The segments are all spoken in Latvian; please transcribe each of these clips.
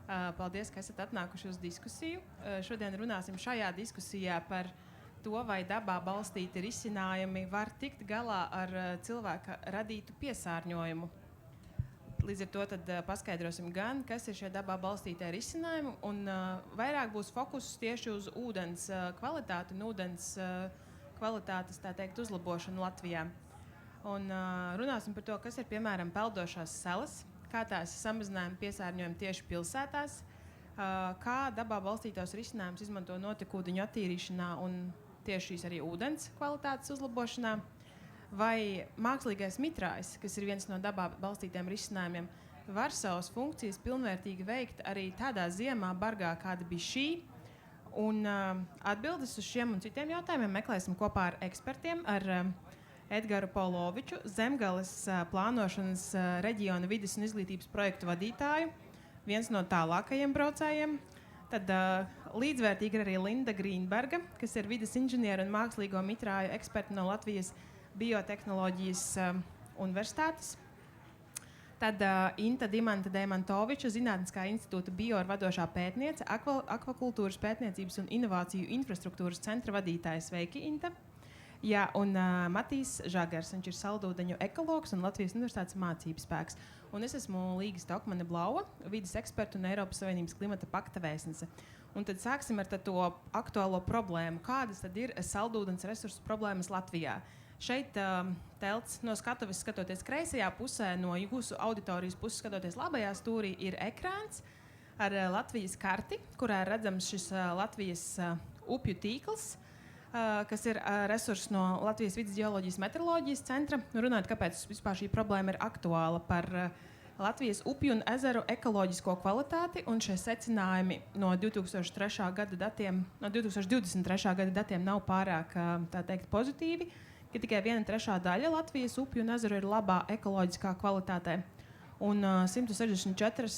Paldies, ka esat atnākuši uz diskusiju. Šodien runāsim šajā diskusijā par to, vai dabā balstīti risinājumi var tikt galā ar cilvēka radītu piesārņojumu. Līdz ar to tad paskaidrosim gan, kas ir šie dabā balstītie risinājumi, un vairāk būs fokus tieši uz ūdens kvalitāti un ūdens kvalitātes, tā teikt, uzlabošanu Latvijā. Un runāsim par to, kas ir, piemēram, peldošās salas, kā tās samazinājumi piesārņojumi tieši pilsētās, kā dabā balstītos risinājumus izmanto notekūdeņu attīrīšanā un tieši šīs arī ūdens kvalitātes uzlabošanā, vai mākslīgais mitrājs, kas ir viens no dabā balstītiem risinājumiem, var savas funkcijas pilnvērtīgi veikt arī tādā ziemā bargā, kāda bija šī. Un atbildes uz šiem un citiem jautājumiem meklēsim kopā ar ekspertiem, ar Edgaru Poloviču, Zemgales plānošanas reģiona vides un izglītības projektu vadītāju, viens no tālākajiem braucējiem. Tad līdzvērtīgi ir arī Linda Grīnberga, kas ir vides inženiera un mākslīgo mitrāju eksperta no Latvijas Biotehnoloģijas universitātes. Tad Inta Dimanta Deimantoviča, Zinātniskā institūta bioar vadošā pētniece, akvakultūras pētniecības un inovāciju infrastruktūras centra vadītājs. Sveiki, Inta! Jā, un Matīs Žagars, viņš ir saldūdeņu ekologs un Latvijas universitātes mācību spēks. Un es esmu Līga Stokmane Blaua, vides eksperta un Eiropas Savienības klimata pakta vēstnese. Un tad sāksim ar to aktuālo problēmu. Kādas tad ir saldūdens resursu problēmas Latvijā? Šeit telts no skatuves skatoties kreisajā pusē, no jūsu auditorijas puses skatoties labajā stūrī, ir ekrāns ar Latvijas karti, kurā ir redzams šis Latvijas upju tīkls, kas ir resurss no Latvijas vides ģeoloģijas meteoroloģijas centra. Runājot, kāpēc vispār šī problēma ir aktuāla par Latvijas upju un ezeru ekoloģisko kvalitāti, un šie secinājumi no 2023. gada datiem, no 2023. gada datiem nav pārāk, tā teikt, pozitīvi, ka tikai 1/3 daļa Latvijas upju un ezeru ir labā ekoloģiskā kvalitātē, un 164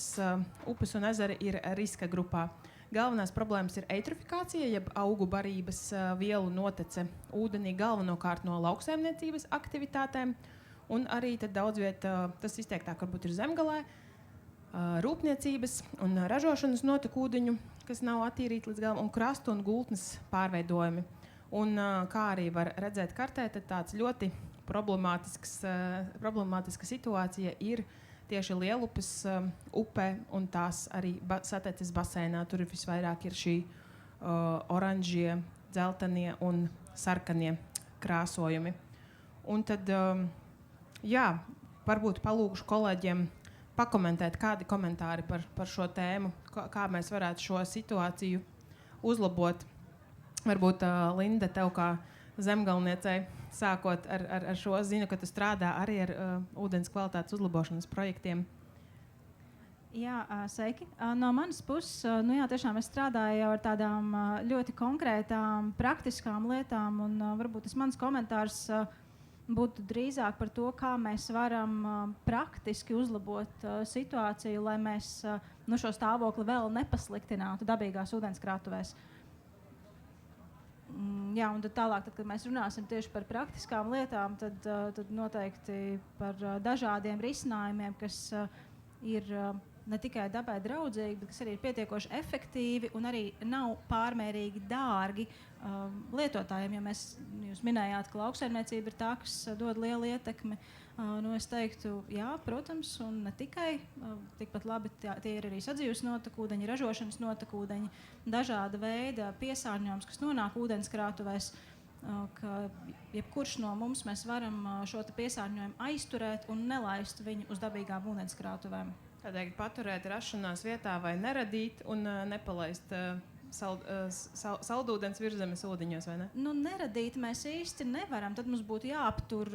upes un ezeri ir riska grupā. Galvenās problēmas ir eitrofikācija, jeb augu barības vielu notece ūdenī galvenokārt no lauksaimniecības aktivitātēm, un arī tad daudz viet, tas izteiktāk varbūt ir Zemgalē, rūpniecības un ražošanas notekūdeņu, kas nav attīrīti līdz galam, un krastu un gultnes pārveidojumi. Un kā arī var redzēt kartē, tad tāds ļoti problemātiska situācija ir tieši Lielupes upē un tās arī sateces basēnā. Tur visvairāk ir šī oranžie, dzeltenie un sarkanie krāsojumi. Un tad, jā, varbūt palūgšu kolēģiem pakomentēt, kādi komentāri par šo tēmu, kā mēs varētu šo situāciju uzlabot. Varbūt, Linda, tev kā zemgalniecei, sākot ar šo, zinu, ka tu strādā arī ar ūdens kvalitātes uzlabošanas projektiem. Jā, sveiki. No manas puses, jā, tiešām es strādāju jau ar tādām ļoti konkrētām, praktiskām lietām, un varbūt mans komentārs būtu drīzāk par to, kā mēs varam praktiski uzlabot situāciju, lai mēs šo stāvokli vēl nepasliktinātu dabīgās ūdenskrātuvēs. Jā, un tad tālāk, kad mēs runāsim tieši par praktiskām lietām, tad noteikti par dažādiem risinājumiem, kas ir ne tikai dabai draudzīgi, bet kas arī ir pietiekoši efektīvi un arī nav pārmērīgi dārgi lietotājiem. Ja jūs minējāt, ka lauksaimniecība ir tā, kas dod lielu ietekmi, es teiktu, jā, protams, un ne tikai. Tikpat labi tie ir arī sadzīves notekūdeņi, ražošanas notekūdeņi, dažāda veida piesārņojums, kas nonāk ūdenskrātuvēs, ka jebkurš no mums mēs varam šo piesārņojumu aizturēt un nelaist viņu uz dabīgām ūdenskrātuvēm. Tādēļ paturēt rašanās vietā vai neradīt un nepalaist saldūdens virzemes ūdeņos, vai ne? Neradīt mēs īsti nevaram. Tad mums būtu jāaptur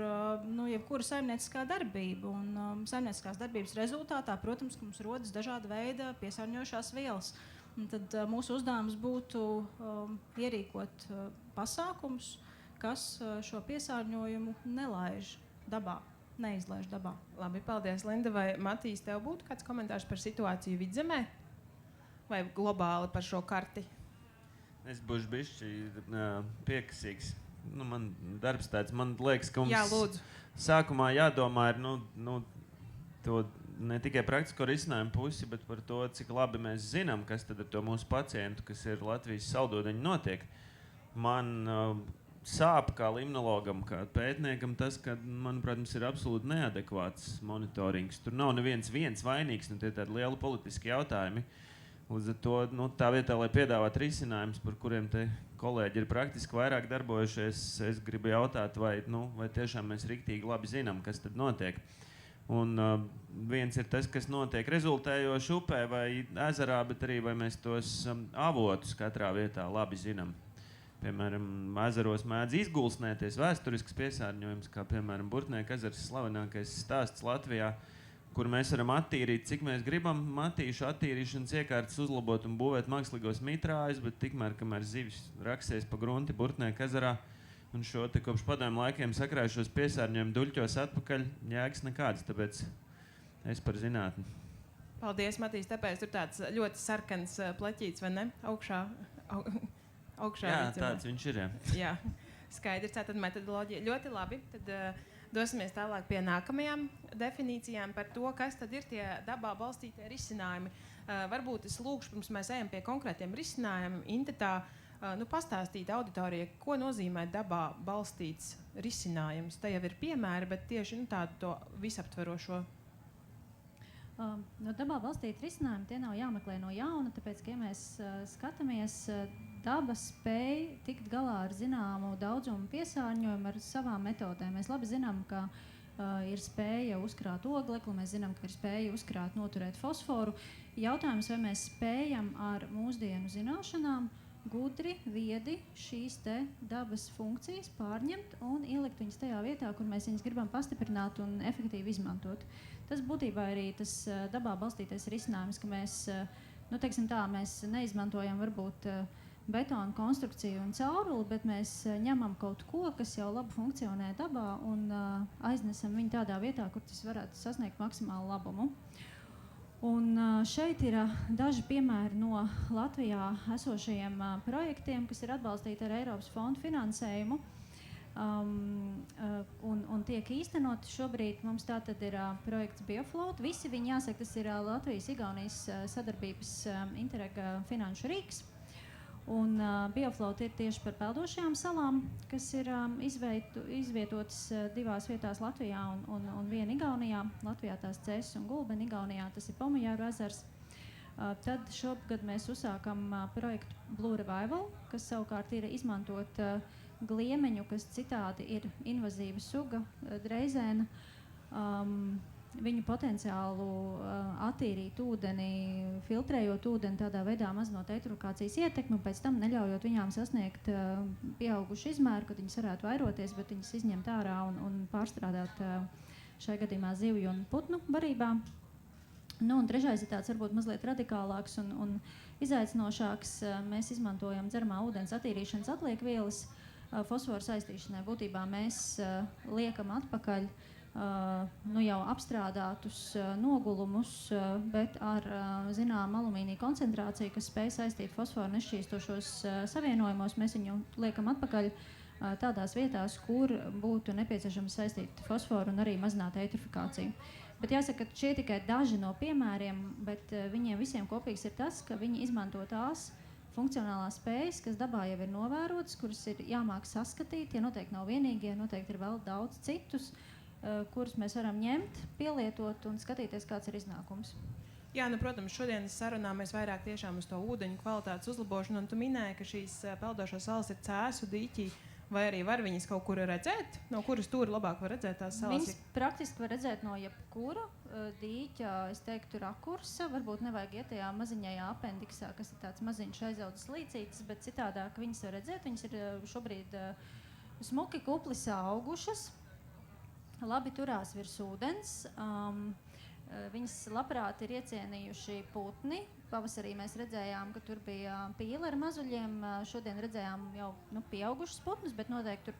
jebkura saimnieciskā darbība. Un saimnieciskās darbības rezultātā, protams, ka mums rodas dažāda veida piesārņojošās vielas. Un tad mūsu uzdevums būtu ierīkot pasākumus, kas šo piesārņojumu neizlaiž dabā. Labi, paldies, Linda. Vai Matīs, tev būtu kāds komentārs par situāciju Vidzemē? Vai globāli par šo karti? Es būšu bišķi piekasīgs. Man darbs tāds, man liekas, ka mums Jā, lūdzu. Sākumā jādomā ir to ne tikai praktisko risinājumu pusi, bet par to, cik labi mēs zinām, kas tad ar to mūsu pacientu, kas ir Latvijas saldūdeņi, notiek. Man sāp kā limnologam, kā pētniekam tas, ka, manuprāt, mums ir absolūti neadekvāts monitorings. Tur nav neviens vainīgs, tie tādi lieli politiski jautājumi. Līdz ar to, tā vietā, lai piedāvātu risinājumus, par kuriem te kolēģi ir praktiski vairāk darbojušies, es gribu jautāt, vai tiešām mēs riktīgi labi zinām, kas tad notiek. Un viens ir tas, kas notiek rezultējoši upē vai ezerā, bet arī vai mēs tos avotus katrā vietā labi zinām. Piemēram, ezeros mēdz izgulsnēties vēsturisks piesārņojums, kā piemēram Burtnieka ezers, slavenākais stāsts Latvijā, kur mēs varam attīrīt, cik mēs gribam matīšu attīrīšanas iekārtas uzlabot un būvēt mākslīgos mitrājus, bet tikmēr, kamēr zivis raksies pa grunti Burtnieka ezerā un šo te kopš padomju laikiem sakrājušos piesārņojumu duļķos atpakaļ, jēgas nekādas, tāpēc es par zinātni. Paldies, Matīs, tāpēc tur tāds ļoti sarkans pleķīts, vai ne? Augšā Jā, tāds viņš ir, jā. Jā, skaidrs, tātad metodoloģija. Ļoti labi, tad dosimies tālāk pie nākamajām definīcijām par to, kas tad ir tie dabā balstītie risinājumi. Varbūt es lūkšu, pirms mēs ejam pie konkrētiem risinājumiem, Intetā pastāstīt auditorijai, ko nozīmē dabā balstīts risinājums. Te jau ir piemēri, bet tieši tādu to visaptverošo. No dabā balstīti risinājumi tie nav jāmeklē no jauna, tāpēc, ka, ja mēs skatāmies, daba spēj tikt galā ar zināmu daudzumu piesārņojumu ar savām metodēm. Mēs labi zinām, ka ir spēja uzkrāt oglekli, mēs zinām, ka ir spēja uzkrāt, noturēt fosforu. Jautājums, vai mēs spējam ar mūsdienu zināšanām gudri, viedi šīs te dabas funkcijas pārņemt un ielikt viņas tajā vietā, kur mēs viņas gribam pastiprināt un efektīvi izmantot. Tas būtībā arī tas dabā balstītais risinājums, ka mēs, mēs neizmantojam varbūt betonu konstrukciju un cauruli, bet mēs ņemam kaut ko, kas jau labi funkcionē dabā un aiznesam viņu tādā vietā, kur tas varētu sasniegt maksimālu labumu. Un šeit ir daži piemēri no Latvijā esošajiem projektiem, kas ir atbalstīti ar Eiropas fondu finansējumu un tiek īstenoti šobrīd. Mums tātad ir projekts Biofloat. Visi viņi, jāsaka, tas ir Latvijas-Igaunijas sadarbības Interrega finanšu rīks. Un Biofloat ir tieši par peldošajām salām, kas ir izvietotas divās vietās Latvijā un viena Igaunijā. Latvijā tās Cēsis un Gulbeni, Igaunijā tas ir Pomujāru ezers. Tad šogad mēs uzsākam projektu Blue Revival, kas savukārt ir izmantot gliemeņu, kas citādi ir invazīva suga, dreizēna. Viņu potenciālu attīrīt ūdeni, filtrējot ūdeni, tādā veidā mazinot eitrofikācijas ietekmi, pēc tam neļaujot viņām sasniegt pieaugušu izmēru, kad viņas varētu vairoties, bet viņas izņemt ārā un pārstrādāt šajā gadījumā zivju un putnu barībā. Un trešais ir tāds varbūt mazliet radikālāks un izaicinošāks. Mēs izmantojam dzeramā ūdens attīrīšanas atliekvielas fosforu saistīšanai. Būtībā mēs liekam atpakaļ jau apstrādātus nogulumus, bet ar zinām alumīnija koncentrāciju, kas spēj saistīt fosforu nešķīstošos savienojumos. Mēs viņu liekam atpakaļ tādās vietās, kur būtu nepieciešams saistīt fosforu un arī mazināt eitrofikāciju. Bet jāsaka, ka šie tikai daži no piemēriem, bet viņiem visiem kopīgs ir tas, ka viņi izmanto tās funkcionālās spējas, kas dabā jau ir novērotas, kuras ir jāmāk saskatīt. Ja noteikti nav vienīgie, noteikti ir vēl daudz citus, kurus mēs varam ņemt, pielietot un skatīties, kāds ir iznākums. Jā, protams, šodienas sarunā mēs vairāk tiešām uz to ūdeņu kvalitātes uzlabošanu, un tu minēji, ka šīs peldošās salas ir Cēsu dīķī, vai arī var viņas kaut kur redzēt? No kuras stūra labāk var redzēt tās salas? Viņas praktiski var redzēt no jebkura dīķa, es teiktu, rakursa. Varbūt nevajag iet tajā maziņajā apendiksā, kas ir tāds maziņš aizaudzes līcītis, bet citādāk viņas var redzēt. Viņas ir šobrīd smuki kuplis augušas. Labi turās virs ūdens. Viņas labprāt ir iecienījuši putni. Pavasarī mēs redzējām, ka tur bija pīle ar mazuļiem. Šodien redzējām jau pieaugušas putnus, bet noteikti tur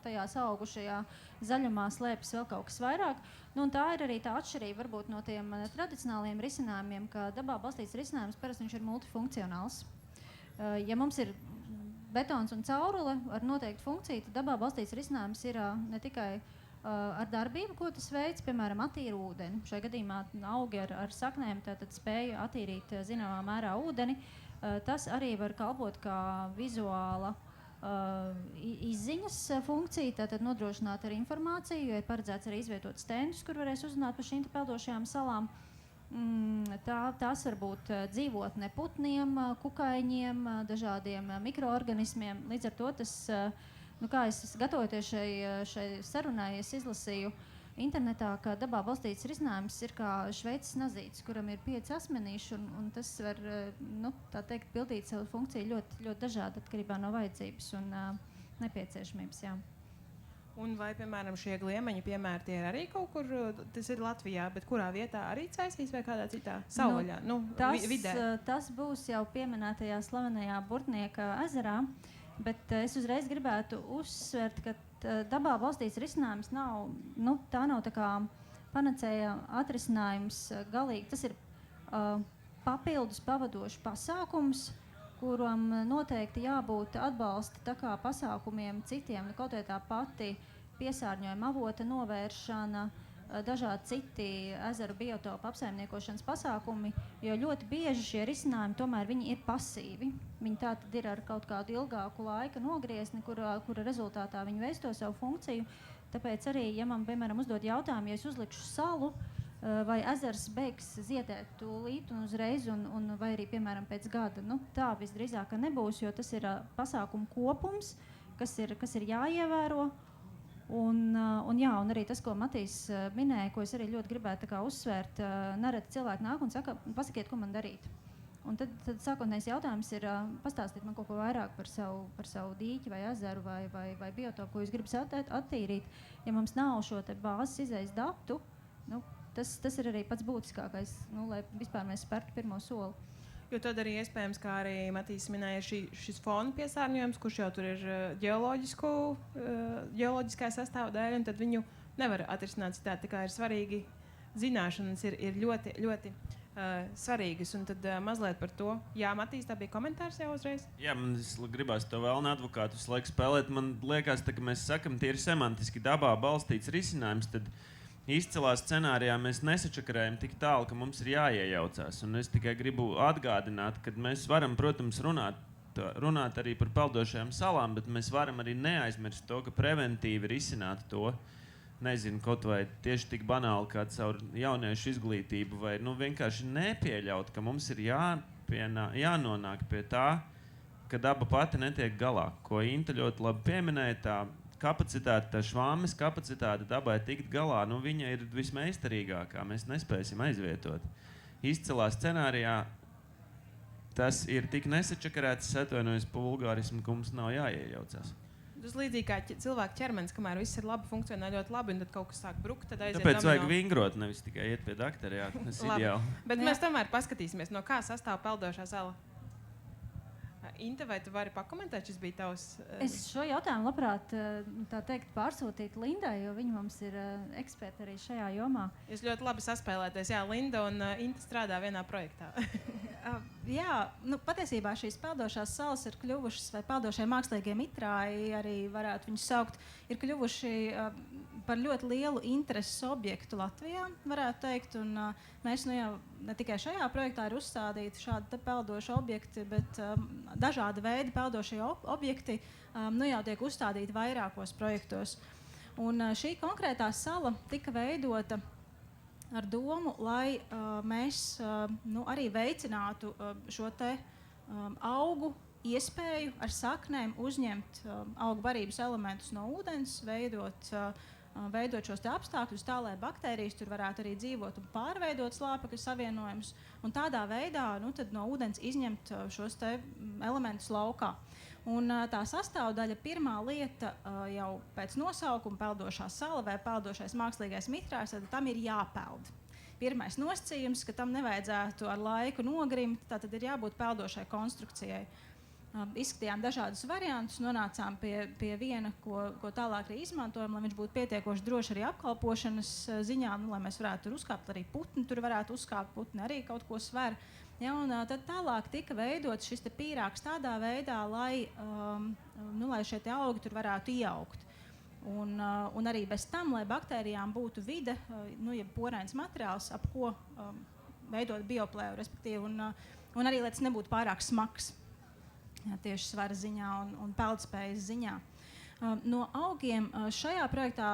tajā saugušajā zaļumā slēpjas vēl kaut kas vairāk. Un tā ir arī tā atšķirība varbūt no tiem tradicionāliem risinājumiem, ka dabā balstīts risinājums parasti viņš ir multifunkcionāls. Ja mums ir betons un caurule ar noteiktu funkciju, tad dabā balstīts risinājums ir ne tikai ar darbību, ko tas veids, piemēram, attīra ūdeni. Šajā gadījumā augi ar saknēm tātad spēja attīrīt zināmā mērā ūdeni. Tas arī var kalpot kā vizuāla izziņas funkcija, tātad nodrošināt ar informāciju, jo ir paredzēts arī izvietot stendus, kur varēs uzzināt par šīm peldošajām salām. Tās var būt dzīvotne putniem, kukaiņiem, dažādiem mikroorganismiem. Līdz ar to tas, kā es gatavoties šai sarunai, es izlasīju internetā, ka dabā balstīts risinājums ir kā šveicis nazītis, kuram ir 5 asmenīši, un tas var, tā teikt, pildīt savu funkciju ļoti, ļoti dažādi atkarībā no vajadzības un nepieciešamības, jā. Un vai, piemēram, šie gliemeņu piemēri tie ir arī kaut kur, tas ir Latvijā, bet kurā vietā arī caisīs vai kādā citā savvaļā, vidē? Tas būs jau pieminētajā slavenajā Burtnieka ezerā, bet es uzreiz gribētu uzsvert, ka dabā balstīts risinājums nav, tā nav tā kā panacēja atrisinājums galīgi. Tas ir papildus pavadošs pasākums, kuram noteikti jābūt atbalsta tā kā pasākumiem citiem, kaut vai tā pati piesārņojuma avota novēršana, dažādi citi ezeru biotopu apsaimniekošanas pasākumi, jo ļoti bieži šie risinājumi tomēr viņi ir pasīvi. Viņi tā tad ir ar kaut kādu ilgāku laika nogriezni, kura rezultātā viņi veic to savu funkciju. Tāpēc arī, ja man, piemēram, uzdod jautājumu, ja es uzlikšu salu, vai ezers beigs ziedēt tūlīt un uzreiz, vai arī, piemēram, pēc gada, tā visdrīzāk nebūs, jo tas ir pasākumu kopums, kas ir jāievēro. Un arī tas, ko Matīs minēja, ko es arī ļoti gribētu tā kā uzsvērt, nereti cilvēki nāk un saka, pasakiet, ko man darīt. Un tad sākotnējais jautājums ir pastāstīt man kaut ko vairāk par savu dīķi vai ezeru vai biotopu, ko jūs gribat attīrīt. Ja mums nav šo te bāzes izējas datu, tas ir arī pats būtiskākais, lai vispār mēs spērtu pirmo soli. Jo tad arī iespējams, kā arī Matīs minēja, šis fona piesārņojums, kurš jau tur ir ģeoloģiskā sastāvdaļa, un tad viņu nevar atrisināt citādi. Tā kā ir svarīgi, zināšanas ir ļoti, ļoti svarīgas. Un tad mazliet par to. Jā, Matīs, tā bija komentārs jau uzreiz? Jā, man gribās to vēlnu advokātu visu laiku spēlēt. Man liekas, ka mēs sakam, tie ir semantiski dabā balstīts risinājums, tad izcilā scenārijā mēs nesačakarējam tik tālu, ka mums ir jāiejaucās. Un es tikai gribu atgādināt, ka mēs varam, protams, runāt arī par peldošajām salām, bet mēs varam arī neaizmirst to, ka preventīvi risināt to, nezinu, kaut vai tieši tik banāli kā caur jauniešu izglītību, vai vienkārši nepieļaut, ka mums ir jānonāk pie tā, ka daba pati netiek galā. Ko Inta ļoti labi pieminēja, tā kapacitāte, tā švāmes kapacitāte dabai tikt galā, viņa ir vismeistarīgākā. Mēs nespēsim aizvietot. Izcilā scenārijā tas ir tik nesačakarēts, atvainojos par vulgārismu, ka mums nav jāiejaucās. Tas līdzīgi kā cilvēka ķermenis, kamēr viss ir labi, funkcionē ļoti labi, un tad kaut kas sāk brukt, tad aiziet Tāpēc vajag vingrot, nevis tikai iet pie doktora, jā, tas ir ideāli. Bet mēs tomēr paskatīsimies, no kā sastāv peldošā sala. Inta, vai tu vari pakomentēt, šis bija tavs? Es šo jautājumu labprāt pārsūtītu Lindai, jo viņa mums ir eksperta arī šajā jomā. Jūs ļoti labi saspēlēties. Jā, Linda un Inta strādā vienā projektā. Jā, patiesībā šīs peldošās salas ir kļuvušas, vai peldošie mākslīgie mitrāji, arī varētu viņus saukt, ir kļuvuši par ļoti lielu intereses objektu Latvijā, varētu teikt. Un, mēs jau ne tikai šajā projektā ir uzstādīti šādi peldoši objekti, bet dažādi veidi peldošie objekti jau tiek uzstādīti vairākos projektos. Un šī konkrētā sala tika veidota ar domu, lai mēs arī veicinātu šo te augu iespēju ar saknēm uzņemt augu barības elementus no ūdens, veidot šos te apstākļus tā, lai baktērijas tur varētu arī dzīvot un pārveidot slāpekļu savienojumus, un tādā veidā tad no ūdens izņemt šos te elementus laukā. Un tā sastāvdaļa, pirmā lieta jau pēc nosaukuma peldošā sala vai peldošais mākslīgais mitrājs, tad tam ir jāpeld. Pirmais nosacījums, ka tam nevajadzētu ar laiku nogrimt, tad ir jābūt peldošai konstrukcijai. Izskatījām dažādus variantus, nonācām pie viena, ko tālāk arī izmantojam, lai viņš būtu pietiekoši droši arī apkalpošanas ziņā, lai mēs varētu tur uzkāpt arī putni, tur varētu uzkāpt putni arī kaut ko sver. Ja, un tad tālāk tika veidots šis te pīrāgs tādā veidā, lai šie te augi tur varētu ieaugt. Un arī bez tam, lai baktērijām būtu vide, jeb porains materiāls, ap ko veidot bioplēju, respektīvi, un arī, lai tas nebūtu pārāk smags, tieši svara ziņā un peldspējas ziņā. No augiem šajā projektā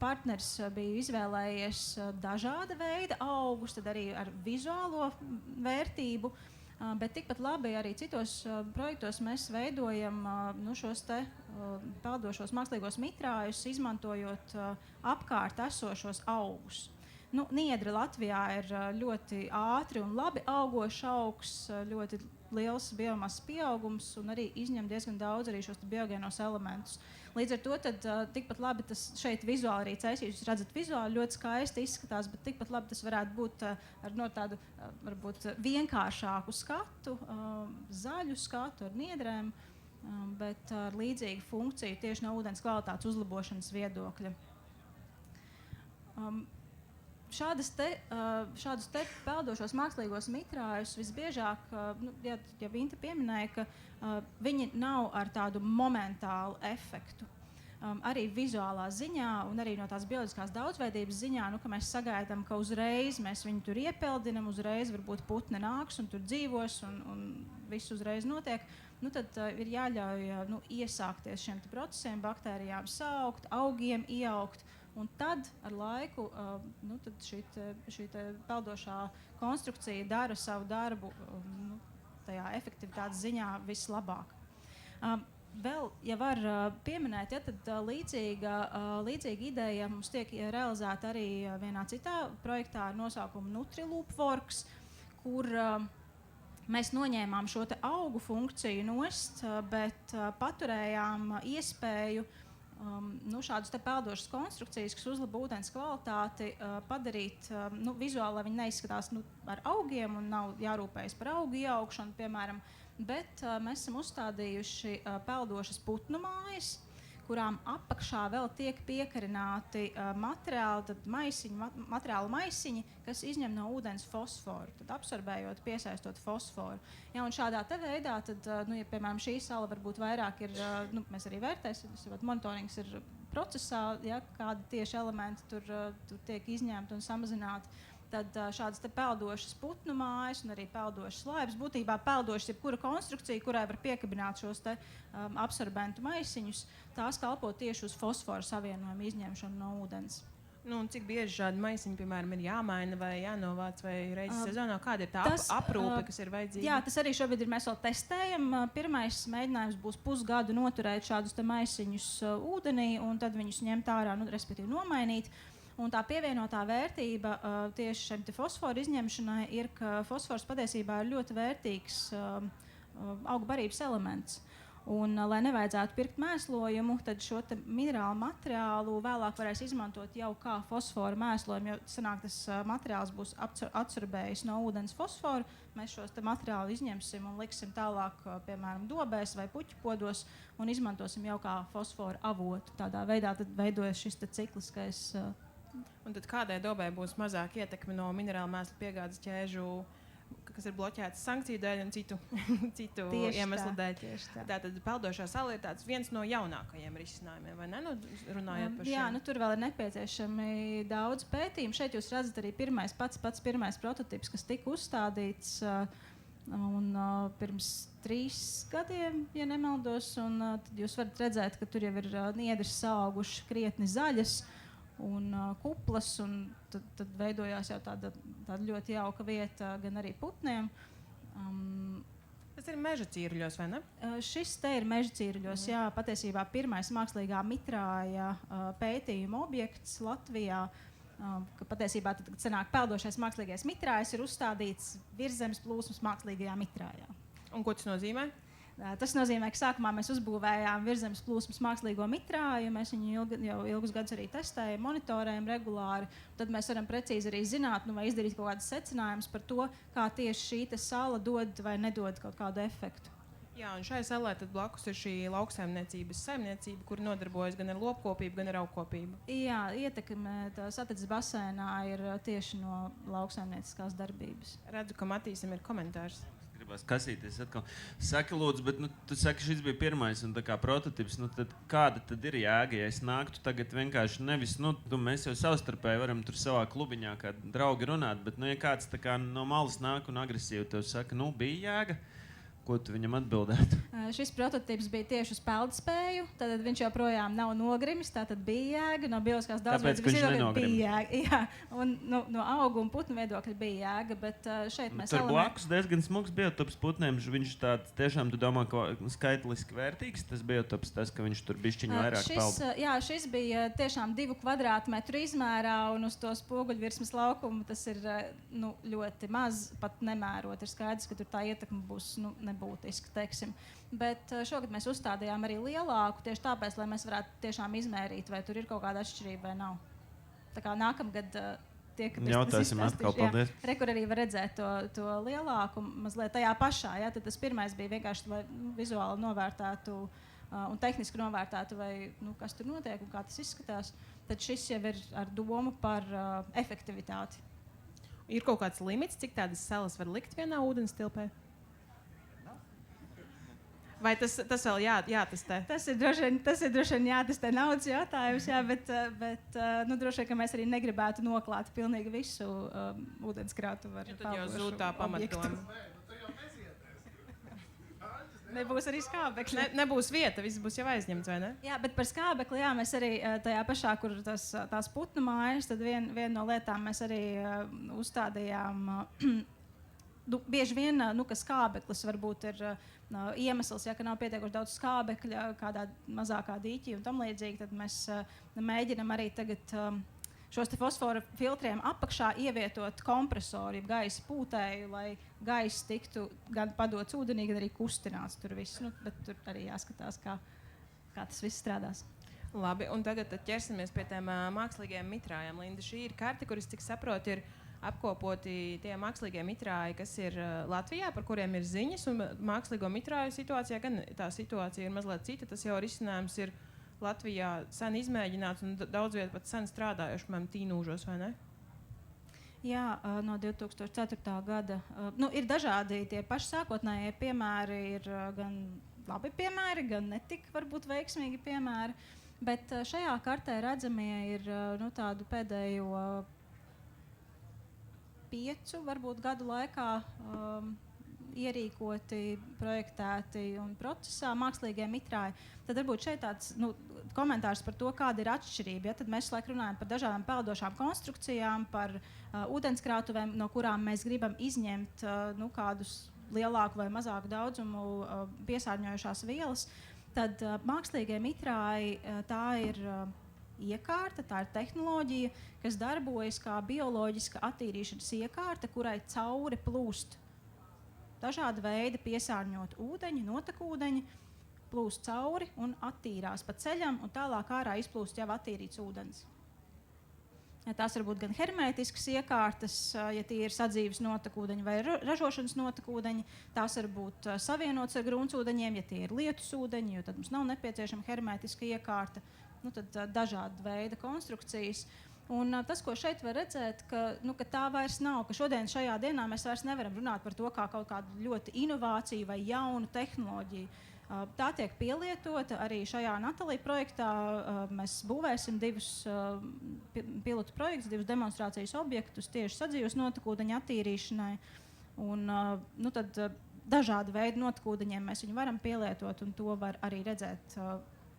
partneris bija izvēlējies dažāda veida augus, tad arī ar vizuālo vērtību, bet tikpat labi arī citos projektos mēs veidojam šos te peldošos mākslīgos mitrājus, izmantojot apkārt esošos augus. Niedra Latvijā ir ļoti ātri un labi augošs augs, ļoti liels biomasas pieaugums un arī izņem diezgan daudz arī šos biogēnos elementus. Līdz ar to tad, tikpat labi tas šeit vizuāli arī cēsīs. Jūs redzat, vizuāli ļoti skaisti izskatās, bet tikpat labi tas varētu būt ar tādu varbūt vienkāršāku skatu, zaļu skatu ar niedrēm, bet ar līdzīgu funkciju tieši no ūdens kvalitātes uzlabošanas viedokļa. Šādus te peldošos mākslīgos mitrājus visbiežāk, ja Vinta pieminēja, ka viņi nav ar tādu momentālu efektu. Arī vizuālā ziņā un arī no tās bioloģiskās daudzveidības ziņā, ka mēs sagaidām, ka uzreiz mēs viņu tur iepeldinam, uzreiz varbūt putne nāks un tur dzīvos un viss uzreiz notiek. Tad ir jāļauj iesākties šiem procesiem, baktērijām saukt, augiem ieaugt. Un tad ar laiku tad šī peldošā konstrukcija dara savu darbu tajā efektivitātes ziņā vislabāk. Vēl, ja var pieminēt, tad līdzīga ideja mums tiek realizēta arī vienā citā projektā ar nosaukumu Nutriloopworks, kur mēs noņēmām šo te augu funkciju nost, bet paturējām iespēju šādus te peldošas konstrukcijas, kas uzlabo ūdens kvalitāti, padarīt vizuāli, lai viņi neizskatās ar augiem un nav jārūpējas par augu ieaugšanu, piemēram, bet mēs esam uzstādījuši peldošas putnu mājas, kurām apakšā vēl tiek piekarināti materiālu maisiņi, kas izņem no ūdens fosforu, tad absorbējot, piesaistot fosforu. Ja, un šādā te veidā, tad, ja, piemēram, šī sala varbūt vairāk ir, mēs arī vērtēsim, monitorings ir procesā, ja, kādi tieši elementi tur tiek izņemti un samazināti. Tad šādas te peldošas putnu mājas un arī peldošas laivas. Būtībā peldošas jebkura konstrukcija, kurai var piekabināt šos te absorbentu maisiņus, tās kalpo tieši uz fosforu savienojumu izņemšanu no ūdens. Un cik bieži šādi maisiņi, piemēram, ir jāmaina vai jānovāc vai reizes sezonā? Kāda ir tā aprūpe, kas ir vajadzīga? Jā, tas arī šobrīd mēs vēl testējam. Pirmais mēģinājums būs pusgadu noturēt šādus te maisiņus ūdenī un tad viņus ņemt ārā, respektīvi nomainīt. Un tā pievienotā vērtība tieši šiem fosforu izņemšanai ir, ka fosfors patiesībā ir ļoti vērtīgs augu barības elements. Un, lai nevajadzētu pirkt mēslojumu, tad šo minerālu materiālu vēlāk varēs izmantot jau kā fosforu mēslojumu, jo sanāk, tas materiāls būs absorbējis no ūdens fosforu. Mēs šos materiālu izņemsim un liksim tālāk, piemēram, dobēs vai puķu podos un izmantosim jau kā fosforu avotu. Tādā veidā tad veidojas šis cikliskais. Un tad kādai dobai būs mazāk ietekme no minerālu mēslu piegādes ķēžu, kas ir bloķētas sankciju dēļ un citu iemeslu dēļ? Tātad peldošā sala ir viens no jaunākajiem risinājumiem, vai ne? Runājot par šiem. Jā, tur vēl ir nepieciešami daudz pētījumu. Šeit jūs redzat arī pats pirmais prototips, kas tika uzstādīts pirms 3 gadiem, ja nemaldos. Tad jūs varat redzēt, ka tur jau ir niedres sauguši krietni zaļas un kuplas, un tad veidojās jau tāda ļoti jauka vieta gan arī putniem. Tas ir meža cīruļos, vai ne? Šis te ir meža cīruļos, jā, patiesībā pirmais mākslīgā mitrāja pētījuma objekts Latvijā, ka patiesībā tad, kad sanāk peldošais mākslīgais mitrājs, ir uzstādīts virszemes plūsmas mākslīgajā mitrājā. Un ko tas nozīmē? Tas nozīmē, ka sākumā mēs uzbūvējām virszemes plūsmas mākslīgo mitrāju, mēs viņu jau ilgus gadus arī testējam, monitorējam regulāri. Tad mēs varam precīzi arī zināt, vai izdarīt kaut kādas secinājumus par to, kā tieši šī sala dod vai nedod kaut kādu efektu. Jā, un šai salai tad blakus ir šī lauksaimniecības saimniecība, kur nodarbojas gan ar lopkopību, gan ar augkopību. Jā, ietekme satiksmes basēnā ir tieši no lauksaimnieciskās darbības. Redzu, ka Matīsam ir komentārs. gribas kasīties atkal. Saki, lūdzu, bet tu saki, šis bija pirmais un tā kā prototips. Tad kāda tad ir jēga, ja es nāktu tagad vienkārši nevis, mēs jau savstarpēji varam tur savā klubiņā kā draugi runāt, bet, ja kāds tā kā no malas nāk un agresīvi tev saka, bija jēga, ko tu viņam atbildētu? Šis prototyps bija tieši uz peldspēju, tad viņš joprojām nav nogrimis, tā tad bija jēga. No bioloģiskās daudzveidības viedokļa bija jēga. Jā, un no augu un putnu viedokļa bija jēga, bet šeit mēs tur blakus diezgan smags biotops putniem. Viņš tāds tiešām, tu domā, ka skaitliski vērtīgs tas biotops, tas, ka viņš tur bišķiņu vairāk peld. Jā, šis bija tiešām 2 kvadrātmetru izmērā, un uz to spoguļvirsmas laukumu tas ir ļoti maz, pat nemērot. Ir skaidrs, ka tur tā ietekme būs nebūtiski, teiksim. Bet šogad mēs uzstādījām arī lielāku, tieši tāpēc, lai mēs varētu tiešām izmērīt, vai tur ir kaut kāda atšķirība vai nav. Tā kā nākamgad jautāsim atkal, paldies. Rekur arī var redzēt to lielāku, mazliet tajā pašā. Jā, tad tas pirmais bija vienkārši, lai vizuāli novērtētu un tehniski novērtētu, vai, kas tur notiek un kā tas izskatās. Tad šis jau ir ar domu par efektivitāti. Ir kaut kāds limits, cik tādas salas var likt vienā ūdens tilpē? Vai tas vēl jātestē? Tas ir droši vien jātestē naudas jautājums, jā, bet droši vien, ka mēs arī negribētu noklāt pilnīgi visu ūdenskrātuvi ar tad jau zūd tā pamatdoma. Nebūs arī skābekļi. Nebūs vieta, viss būs jau aizņemts, vai ne? Jā, bet par skābekli, jā, mēs arī tajā pašā, kur tās putnu mājas, tad viena no lietām mēs arī uzstādījām. Bieži vien, ka skābeklis varbūt ir iemesls, ja ka nav pietiekoši daudz skābekļa kādā mazākā dīķī un tam līdzīgi, tad mēs mēģinam arī tagad šos te fosfora filtriem apakšā ievietot kompresoru, jeb gaisa pūtēju, lai gaiss tiktu gan padots ūdenī, gan arī kustināts tur viss. Bet tur arī jāskatās, kā tas viss strādās. Labi, un tagad ķersimies pie tiem mākslīgajiem mitrājiem. Linda, šī ir karte, kuras, cik saprotu, ir apkopoti tie mākslīgie mitrāji, kas ir Latvijā, par kuriem ir ziņas, un mākslīgo mitrāju situācijā gan tā situācija ir mazliet cita. Tas jau risinājums ir Latvijā sen izmēģināts un daudz viet pat sen strādājuši, piemēram, Tīnūžos, vai ne? Jā, no 2004. gada. Ir dažādi tie paši sākotnējie piemēri, ir gan labi piemēri, gan netik varbūt veiksmīgi piemēri, bet šajā kartē redzamie ir tādu pēdējo 5 varbūt gadu laikā ierīkoti, projektēti un procesā mākslīgie mitrāji. Tad varbūt šeit tāds komentārs par to, kāda ir atšķirība. Ja? Tad mēs laikam runājam par dažādām peldošām konstrukcijām, par ūdenskrātuvēm, no kurām mēs gribam izņemt kādus lielāku vai mazāku daudzumu piesārņojušās vielas. Tad mākslīgie mitrāji tā ir iekārta, tā ir tehnoloģija, kas darbojas kā bioloģiska attīrīšanas iekārta, kurai cauri plūst dažāda veida piesārņot ūdeņi, notekūdeņi, plūst cauri un attīrās pa ceļam, un tālāk ārā izplūst jau attīrīts ūdens. Ja tās var būt gan hermētiskas iekārtas, ja tie ir sadzīves notekūdeņi vai ražošanas notekūdeņi, tās var būt savienotas ar gruntsūdeņiem, ja tie ir lietus ūdeņi, jo tad mums nav nepieciešama hermētiska iekārta. Tad dažāda veida konstrukcijas. Un tas, ko šeit var redzēt, ka tā vairs nav, ka šodien šajā dienā mēs vairs nevaram runāt par to kā kaut kādu ļoti inovāciju vai jaunu tehnoloģiju. Tā tiek pielietota arī šajā Natalija projektā. Mēs būvēsim 2 pilotu projektus, 2 demonstrācijas objektus tieši sadzīves notekūdeņu attīrīšanai. Un tad dažādi veidi notekūdeņiem mēs viņu varam pielietot, un to var arī redzēt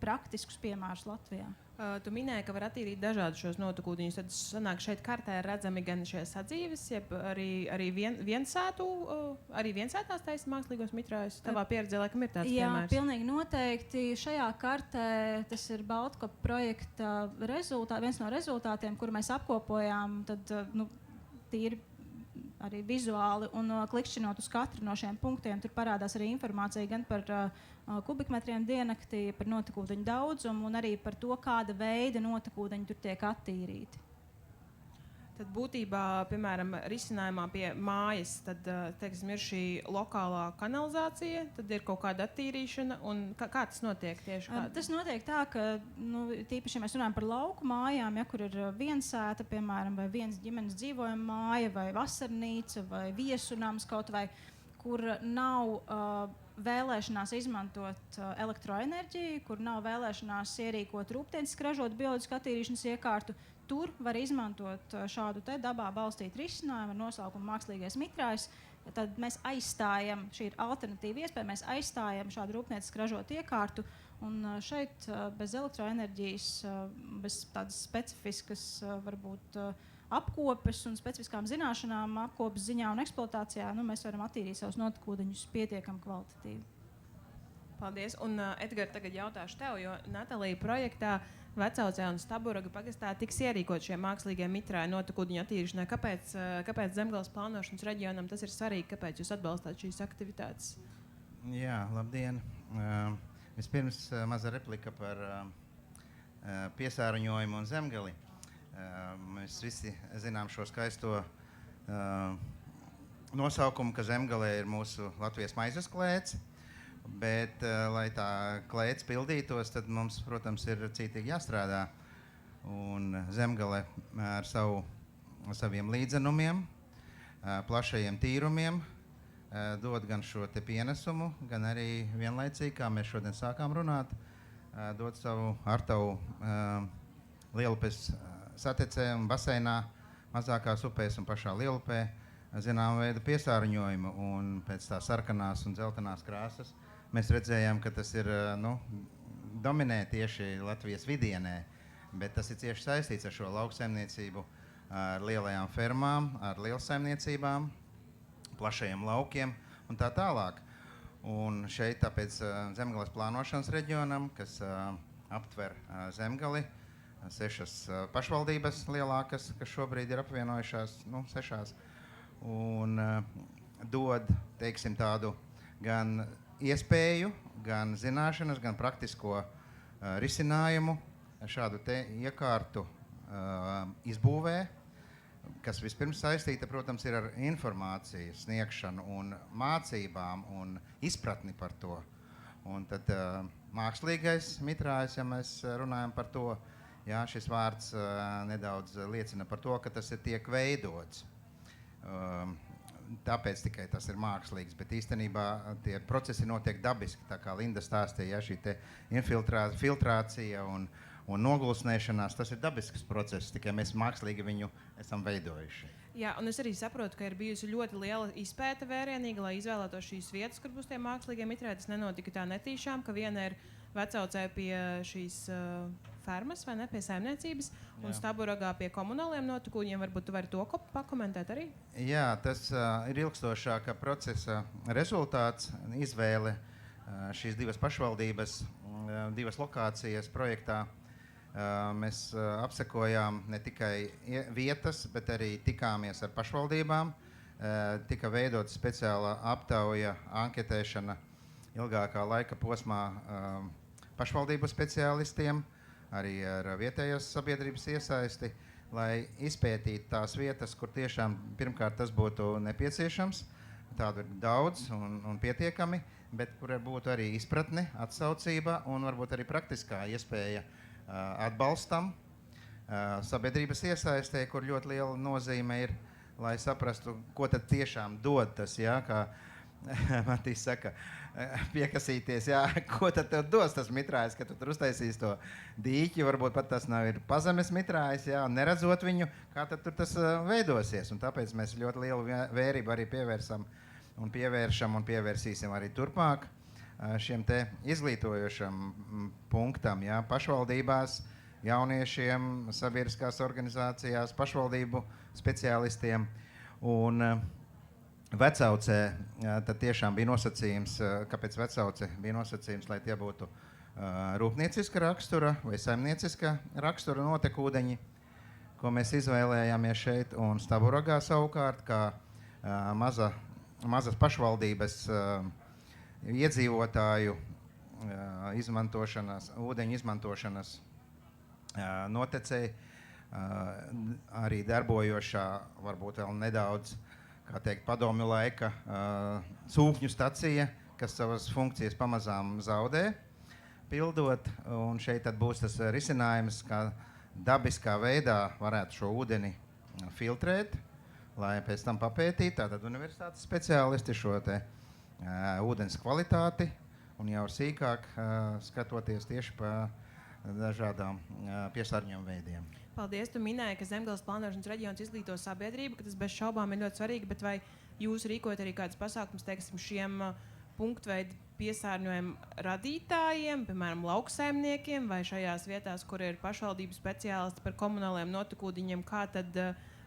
praktiskus piemērus Latvijā. Tu minēji, ka var attīrīt dažādus šos notekūdeņus. Tad sanāk, šeit kartē redzami gan šie sadzīves, jeb arī viensētās taisa mākslīgos mitrājus. Tavā pieredzē laikam ir tāds piemērs. Jā, pilnīgi noteikti. Šajā kartē tas ir Baltkopa projekta viens no rezultātiem, kur mēs apkopojām tad, tīri arī vizuāli un klikšķinot uz katru no šiem punktiem. Tur parādās arī informācija gan par kubikmetriem diennaktī, par notekūdeņu daudzumu un arī par to, kāda veida notekūdeņi tur tiek attīrīti. Tad būtībā, piemēram, risinājumā pie mājas, tad, teiksim, ir šī lokālā kanalizācija, tad ir kaut kāda attīrīšana, un kā tas notiek tieši? Tas notiek tā, ka, tīpaši, ja mēs runājam par lauku mājām, ja, kur ir viens sēta, piemēram, vai viens ģimenes dzīvojuma māja, vai vasarnīca, vai viesunams kaut vai, kur nav vēlēšanās izmantot elektroenerģiju, kur nav vēlēšanās ierīkot rūpnieciski ražotu bioloģisku attīrīšanas iekārtu. Tur var izmantot šādu te dabā balstītu risinājumu ar nosaukumu mākslīgais mitrājs. Tad mēs aizstājam, šī ir alternatīva iespēja, mēs aizstājam šādu rūpnieciski ražotu iekārtu. Un šeit bez elektroenerģijas, bez tādas specifiskas varbūt apkopes un specifiskām zināšanām, apkopes ziņā un eksploatācijā, mēs varam attīrīt savus notekūdeņus pietiekami kvalitatīvi. Paldies. Un, Edgar, tagad jautāšu tev, jo Natālija projektā Vecaucē un Staburaga pagastā tiks ierīkot šie mākslīgie mitrāji notekūdeņu attīrīšanai. Kāpēc Zemgales plānošanas reģionam tas ir svarīgi? Kāpēc jūs atbalstāt šīs aktivitātes? Jā, labdien. Vispirms maza replika par piesārņojumu un Zemgali. Mēs visi zinām šo skaisto nosaukumu, ka Zemgalē ir mūsu Latvijas maizes klēts. Bet, lai tā klēts pildītos, tad mums, protams, ir cītīgi jāstrādā. Un Zemgale ar saviem līdzenumiem, plašajiem tīrumiem dod gan šo te pienesumu, gan arī vienlaicīgi, kā mēs šodien sākām runāt, dod savu artavu Lielupes satecē un baseinā, mazākās upēs un pašā Lielupē, zinām veidu piesārņojumu. Un pēc tā sarkanās un dzeltenās krāsas mēs redzējām, ka tas ir, dominē tieši Latvijas vidienē, bet tas ir cieši saistīts ar šo lauksaimniecību, ar lielajām fermām, ar lielsaimniecībām, plašajiem laukiem un tā tālāk. Un šeit tāpēc Zemgales plānošanas reģionam, kas aptver Zemgali, 6 pašvaldības lielākas, kas šobrīd ir apvienojušās, 6, un dod, teiksim, tādu gan iespēju, gan zināšanas, gan praktisko risinājumu šādu te iekārtu izbūvē, kas vispirms saistīta, protams, ir ar informācijas sniegšanu un mācībām un izpratni par to. Un tad mākslīgais mitrājs, ja mēs runājam par to, jā, šis vārds nedaudz liecina par to, ka tas tiek veidots. Tāpēc tikai tas ir mākslīgs, bet īstenībā tie procesi notiek dabiski, tā kā Linda stāstīja, šī te filtrācija un nogulsnēšanās, tas ir dabisks process, tikai mēs mākslīgi viņu esam veidojuši. Jā, un es arī saprotu, ka ir bijusi ļoti liela izpēta vērienīga, lai izvēlētos šīs vietas, kur būs tie mākslīgie mitrāji. Tas nenotika tā netīšām, ka viena ir Vecaucē pie šīs fermas vai ne, pie saimniecības, un Staburagā pie komunāliem notekūdeņiem. Varbūt tu vari to pakomentēt arī? Jā, tas ir ilgstošāka procesa rezultāts, izvēle šīs 2 pašvaldības, 2 lokācijas projektā. Mēs apsekojām ne tikai vietas, bet arī tikāmies ar pašvaldībām. Tika veidota speciāla aptauja, anketēšana ilgākā laika posmā pašvaldību speciālistiem, arī ar vietējās sabiedrības iesaisti, lai izpētītu tās vietas, kur tiešām pirmkārt tas būtu nepieciešams. Tādu ir daudz un pietiekami, bet kur būtu arī izpratne, atsaucība un varbūt arī praktiskā iespēja atbalstam, sabiedrības iesaistē, kur ļoti liela nozīme ir, lai saprastu, ko tad tiešām dod tas, jā, kā Matīs saka, piekasīties, jā, ko tad tev dos tas mitrājs, ka tu tur uztaisīs to dīķi, varbūt pat tas nav ir pazemes mitrājs, jā, un neredzot viņu, kā tad tur tas veidosies. Un tāpēc mēs ļoti lielu vērību arī pievēršam un pievērsīsim arī turpmāk šiem te izglītojošam punktam, jā, pašvaldībās, jauniešiem, sabiedriskās organizācijās, pašvaldību speciālistiem. Un Vecaucē tad tiešām bija nosacījums, kāpēc Vecauce bija nosacījums, lai tie būtu rūpnieciska rakstura vai saimnieciska rakstura notekūdeņi, ko mēs izvēlējāmies šeit, un Staburagā savukārt, kā mazas pašvaldības iedzīvotāju ūdeņu izmantošanas notecei, arī darbojošā, varbūt vēl nedaudz, kā teikt, padomju laika sūkņu stacija, kas savas funkcijas pamazām zaudē, pildot, un šeit tad būs tas risinājums, kā dabiskā veidā varētu šo ūdeni filtrēt lai pēc tam papētītu tātad universitātes speciālisti šo te ūdens kvalitāti un jau sīkāk skatoties tieši pa dažādām piesārņojuma veidiem. Paldies, tu minēji, ka Zemgales plānošanas reģions izglīto sabiedrību, ka tas bez šaubām ir ļoti svarīgi, bet vai jūs rīkojat arī kādus pasākumus, teiksim, šiem punktveidu piesārņojumu radītājiem, piemēram, lauksaimniekiem, vai šajās vietās, kur ir pašvaldību speciālisti par komunāliem notekūdeņiem, kā tad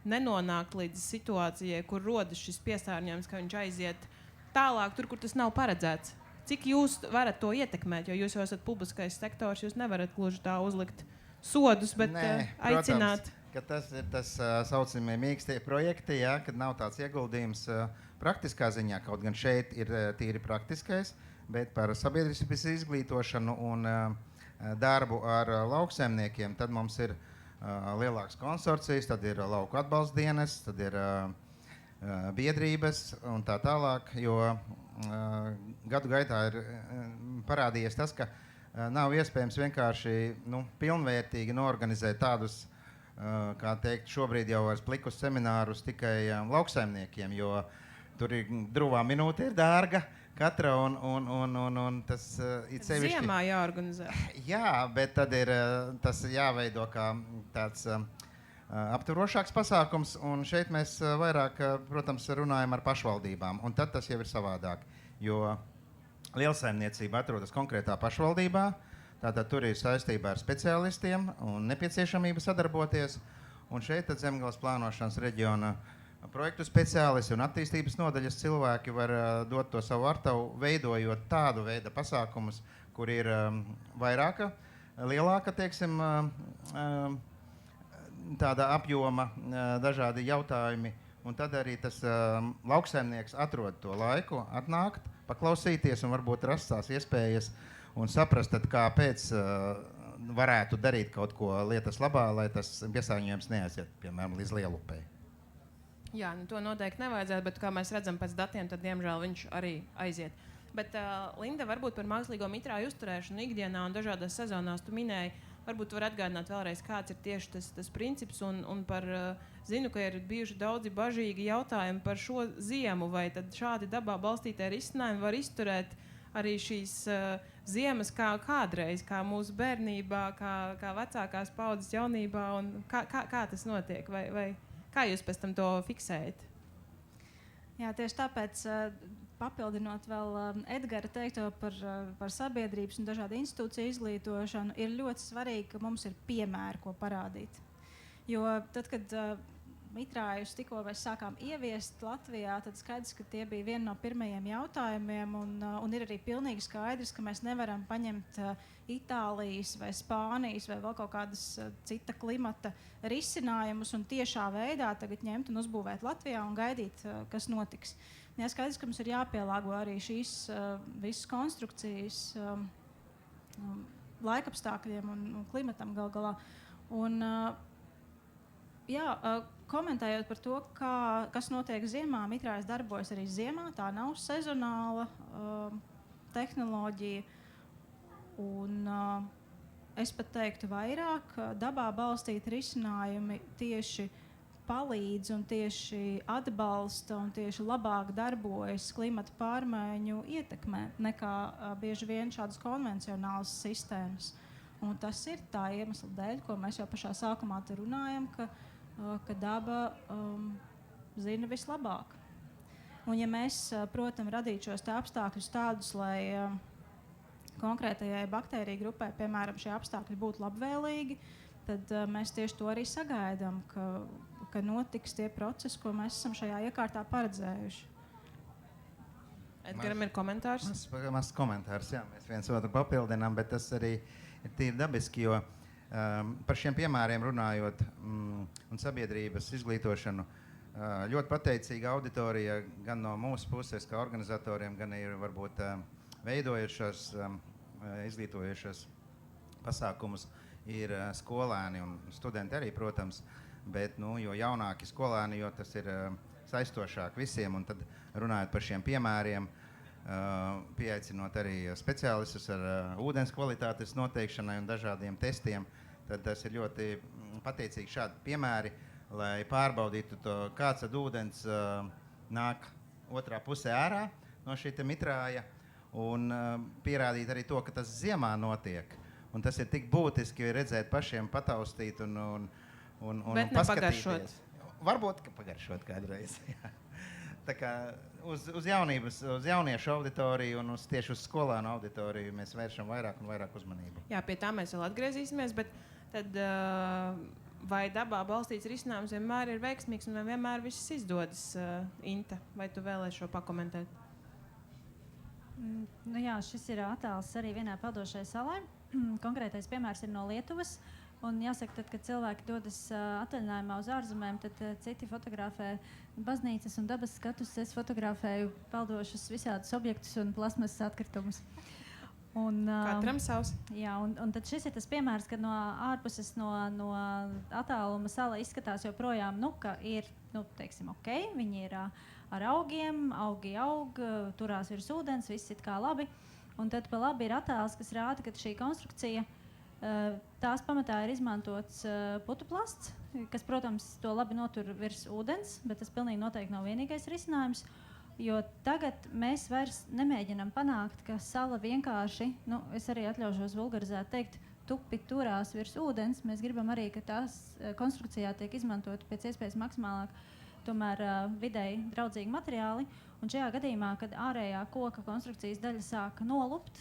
nenonākt līdz situācijai, kur rodas šis piesārņojums, ka viņš aiziet tālāk, tur, kur tas nav paredzēts? Cik jūs varat to ietekmēt, jo jūs jau esat publiskais sektors, jūs nevarat gluži tā uzlikt sodus, bet aicināt? Protams, ka tas ir tas saucamie mīkstie projekti, ja, kad nav tāds ieguldījums praktiskā ziņā, kaut gan šeit ir tīri praktiskais, bet par sabiedrības izglītošanu un darbu ar lauksaimniekiem, tad mums ir lielāks konsorcijas, tad ir lauku atbalsta dienas, tad ir biedrības un tā tālāk, jo gadu gaitā ir parādījies tas, ka nav iespējams vienkārši pilnvērtīgi noorganizēt tādus, kā teikt, šobrīd jau vairs plikus seminārus tikai lauksaimniekiem, jo tur ir drūvā minūte ir dārga katra un tas ir sevišķi. Ziemā jāorganizē. Jā, bet tad ir tas jāveido kā tāds aptverošāks pasākums, un šeit mēs vairāk, protams, runājam ar pašvaldībām, un tad tas jau ir savādāk, jo lielsaimniecība atrodas konkrētā pašvaldībā, tātad tur ir saistībā ar speciālistiem un nepieciešamība sadarboties, un šeit tad Zemgales plānošanas reģiona projektu speciālisti un attīstības nodaļas cilvēki var dot to savu artavu, veidojot tādu veidu pasākumus, kur ir vairāka, lielāka, teiksim, tāda apjoma, dažādi jautājumi, un tad arī tas lauksaimnieks atrod to laiku, atnākt, paklausīties un varbūt rast tās iespējas un saprast, tad kāpēc varētu darīt kaut ko lietas labā, lai tas piesārņojums neaiziet, piemēram, līdz Lielupei. Jā, to noteikti nevajadzētu, bet kā mēs redzam pēc datiem, tad diemžēl viņš arī aiziet. Bet, Linda, varbūt par mākslīgo mitrāju uzturēšanu ikdienā un dažādās sezonās tu minēji, varbūt tu vari atgādināt vēlreiz, kāds ir tieši tas princips, un par, zinu, ka ir bijuši daudzi bažīgi jautājumi par šo ziemu, vai tad šādi dabā balstītie risinājumi var izturēt arī šīs ziemas kā kādreiz, kā mūsu bērnībā, kā vecākās paudzes jaunībā, un kā tas notiek, vai kā jūs pēc tam to fiksējat? Jā, tieši tāpēc, papildinot vēl Edgara teikto par sabiedrības un dažādu institūciju izglītošanu, ir ļoti svarīgi, ka mums ir piemēri, ko parādīt. Jo tad, kad mitrājus tikko mēs sākām ieviest Latvijā, tad skaidrs, ka tie bija viena no pirmajiem jautājumiem, un ir arī pilnīgi skaidrs, ka mēs nevaram paņemt Itālijas vai Spānijas vai vēl kaut kādas cita klimata risinājumus un tiešā veidā tagad ņemt un uzbūvēt Latvijā un gaidīt, kas notiks. Jā, skaidrs, ka mums ir jāpielāgo arī šīs visas konstrukcijas laikapstākļiem un klimatam gal galā. Un, komentējot par to, kas notiek ziemā, mitrājs darbojas arī ziemā, tā nav sezonāla tehnoloģija. Un, es pat teiktu vairāk, dabā balstīti risinājumi tieši palīdz un tieši atbalsta un tieši labāk darbojas klimata pārmaiņu ietekmē nekā bieži vien šādas konvencionālas sistēmas. Un tas ir tā iemesla dēļ, ko mēs jau pašā sākumā te runājam, ka daba zina vislabāk. Un ja mēs, protams, radītu šos apstākļus tādus, lai konkrētajai baktēriju grupai, piemēram, šie apstākļi būtu labvēlīgi, tad mēs tieši to arī sagaidām, ka notiks tie procesi, ko mēs esam šajā iekārtā paredzējuši. Edgaram ir komentārs? Mazs komentārs, jā, mēs viens otru papildinām, bet tas arī ir tīri dabiski, jo par šiem piemēriem runājot un sabiedrības izglītošanu, ļoti pateicīga auditorija gan no mūsu puses, kā organizatoriem, gan ir varbūt veidojušos, izglītojušos pasākumus ir skolēni un studenti arī, protams, bet, jo jaunāki skolēni, jo tas ir saistošāk visiem, un tad runājot par šiem piemēriem, pieaicinot arī speciālistus ar ūdens kvalitātes noteikšanai un dažādiem testiem, tad tas ir ļoti pateicīgi šādi piemēri, lai pārbaudītu to, kāds tad ūdens nāk otrā pusē ārā no šī mitrāja, un pierādīt arī to, ka tas ziemā notiek. Un tas ir tik būtiski redzēt pašiem pataustīt un Bet paskatīties. Varbūt, ka pagaršot kādreiz. Jā. Tā kā uz jaunības, uz jauniešu auditoriju un tieši uz skolānu auditoriju mēs vēršam vairāk un vairāk uzmanību. Jā, pie tā mēs vēl atgriezīsimies, bet tad vai dabā balstīts risinājums vienmēr ir veiksmīgs un vienmēr viss izdodas, Inta? Vai tu vēlēsi šo pakomentēt? Nu jā, šis ir attēls arī vienā peldošai salai. Konkrētais piemērs ir no Lietuvas. Un jāsaka, tad, kad cilvēki dodas atvaļinājumā uz ārzemēm, tad citi fotografē baznīcas un dabas skatus. Es fotografēju peldošus visādus objektus un plasmasas atkritumus. Katram savs. Jā, un tad šis ir tas piemērs, kad no ārpuses, no attāluma sala izskatās joprojām, ka ir, teiksim, ok, viņi ir ar augiem, augi aug, turās virs ūdens, viss ir kā labi. Un tad pa labi ir attēls, kas rāda, ka šī konstrukcija tās pamatā ir izmantots putuplasts, kas, protams, to labi notur virs ūdens, bet tas pilnīgi noteikti nav vienīgais risinājums, jo tagad mēs vairs nemēģinam panākt, ka sala vienkārši, es arī atļaušos vulgarizēt teikt, tupi turās virs ūdens. Mēs gribam arī, ka tās konstrukcijā tiek izmantot pēc iespējas maksimālāk tomēr videi draudzīgi materiāli. Un šajā gadījumā, kad ārējā koka konstrukcijas daļa sāka nolupt,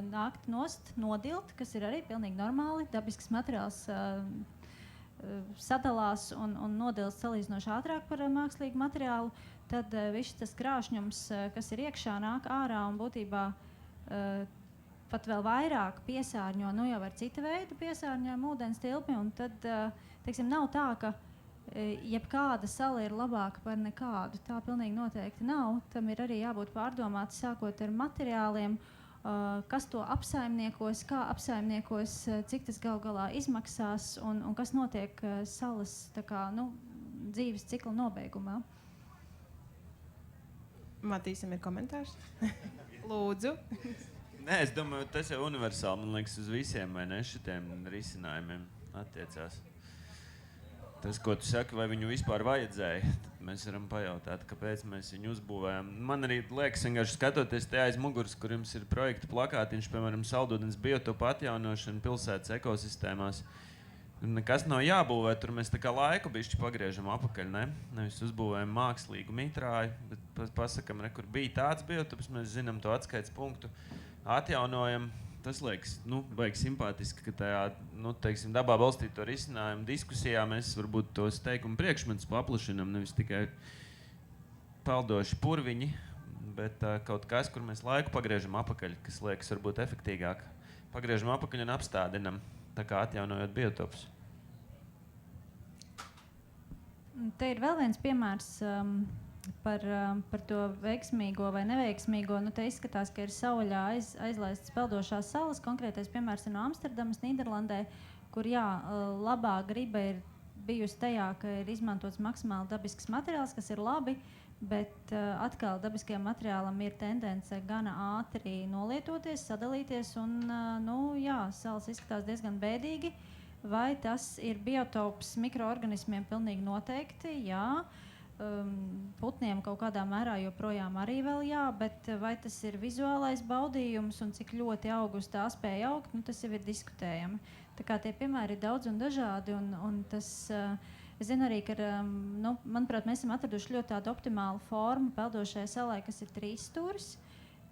nākt nost, nodilt, kas ir arī pilnīgi normāli, dabisks materiāls sadalās un nodilst salīdzinoši ātrāk par mākslīgu materiālu, tad viss tas krāšņums, kas ir iekšā, nāk ārā un būtībā pat vēl vairāk piesārņo, jau ar cita veida piesārņojumu ūdens tilpi, un tad, teiksim, nav tā, ka jebkāda sala ir labāka par nekādu. Tā pilnīgi noteikti nav. Tam ir arī jābūt pārdomāti, sākot ar materiāliem, kas to apsaimniekos, kā apsaimniekos, cik tas gal galā izmaksās un kas notiek salas dzīves cikla nobeigumā. Matīsim, ir komentārs? Lūdzu. Nē, es domāju, tas jau universāli, man liekas, uz visiem, vai ne, šitiem risinājumiem attiecās. Tas, ko tu saki, vai viņu vispār vajadzēja, tad mēs varam pajautāt, kāpēc mēs viņu uzbūvējam. Man arī liekas, vienkārši skatoties te aiz muguras, kur jums ir projekta plakātiņš, piemēram, saldūdens biotopu atjaunošana pilsētas ekosistēmās. Nekas nav jābūvē, tur mēs tā kā laiku bišķi pagriežam apakaļ, ne? Nevis uzbūvējam mākslīgu mitrāju, bet pasakam, kur bija tāds biotops, mēs zinām to atskaites punktu, atjaunojam. Tas liekas, baigi simpātiski, ka tajā, teiksim, dabā balstīto risinājumu diskusijā mēs varbūt tos teikumu priekšmetus paplašinam, nevis tikai peldoši purviņi, bet kaut kas, kur mēs laiku pagriežam apakaļ, kas liekas varbūt efektīgāk. Pagriežam apakaļ un apstādinam, tā kā atjaunojot biotopus. Te ir vēl viens piemērs par to veiksmīgo vai neveiksmīgo. Te izskatās, ka ir sauļā aizlaistas peldošās salas. Konkrētais piemērs ir no Amsterdamas, Nīderlandē, kur labā griba ir bijusi tajā, ka ir izmantots maksimāli dabisks materiāls, kas ir labi, bet atkal dabiskajam materiālam ir tendence gana ātri nolietoties, sadalīties un, salas izskatās diezgan bēdīgi. Vai tas ir biotops mikroorganismiem? Pilnīgi noteikti, jā. Putniem kaut kādā mērā joprojām arī vēl jā, bet vai tas ir vizuālais baudījums un cik ļoti augus tā spēja augt, tas jau ir diskutējami. Tā kā tie piemēri ir daudz un dažādi, un tas, es zinu arī, ka, manuprāt, mēs esam atraduši ļoti tādu optimālu formu peldošajai salai, kas ir 3 stūris.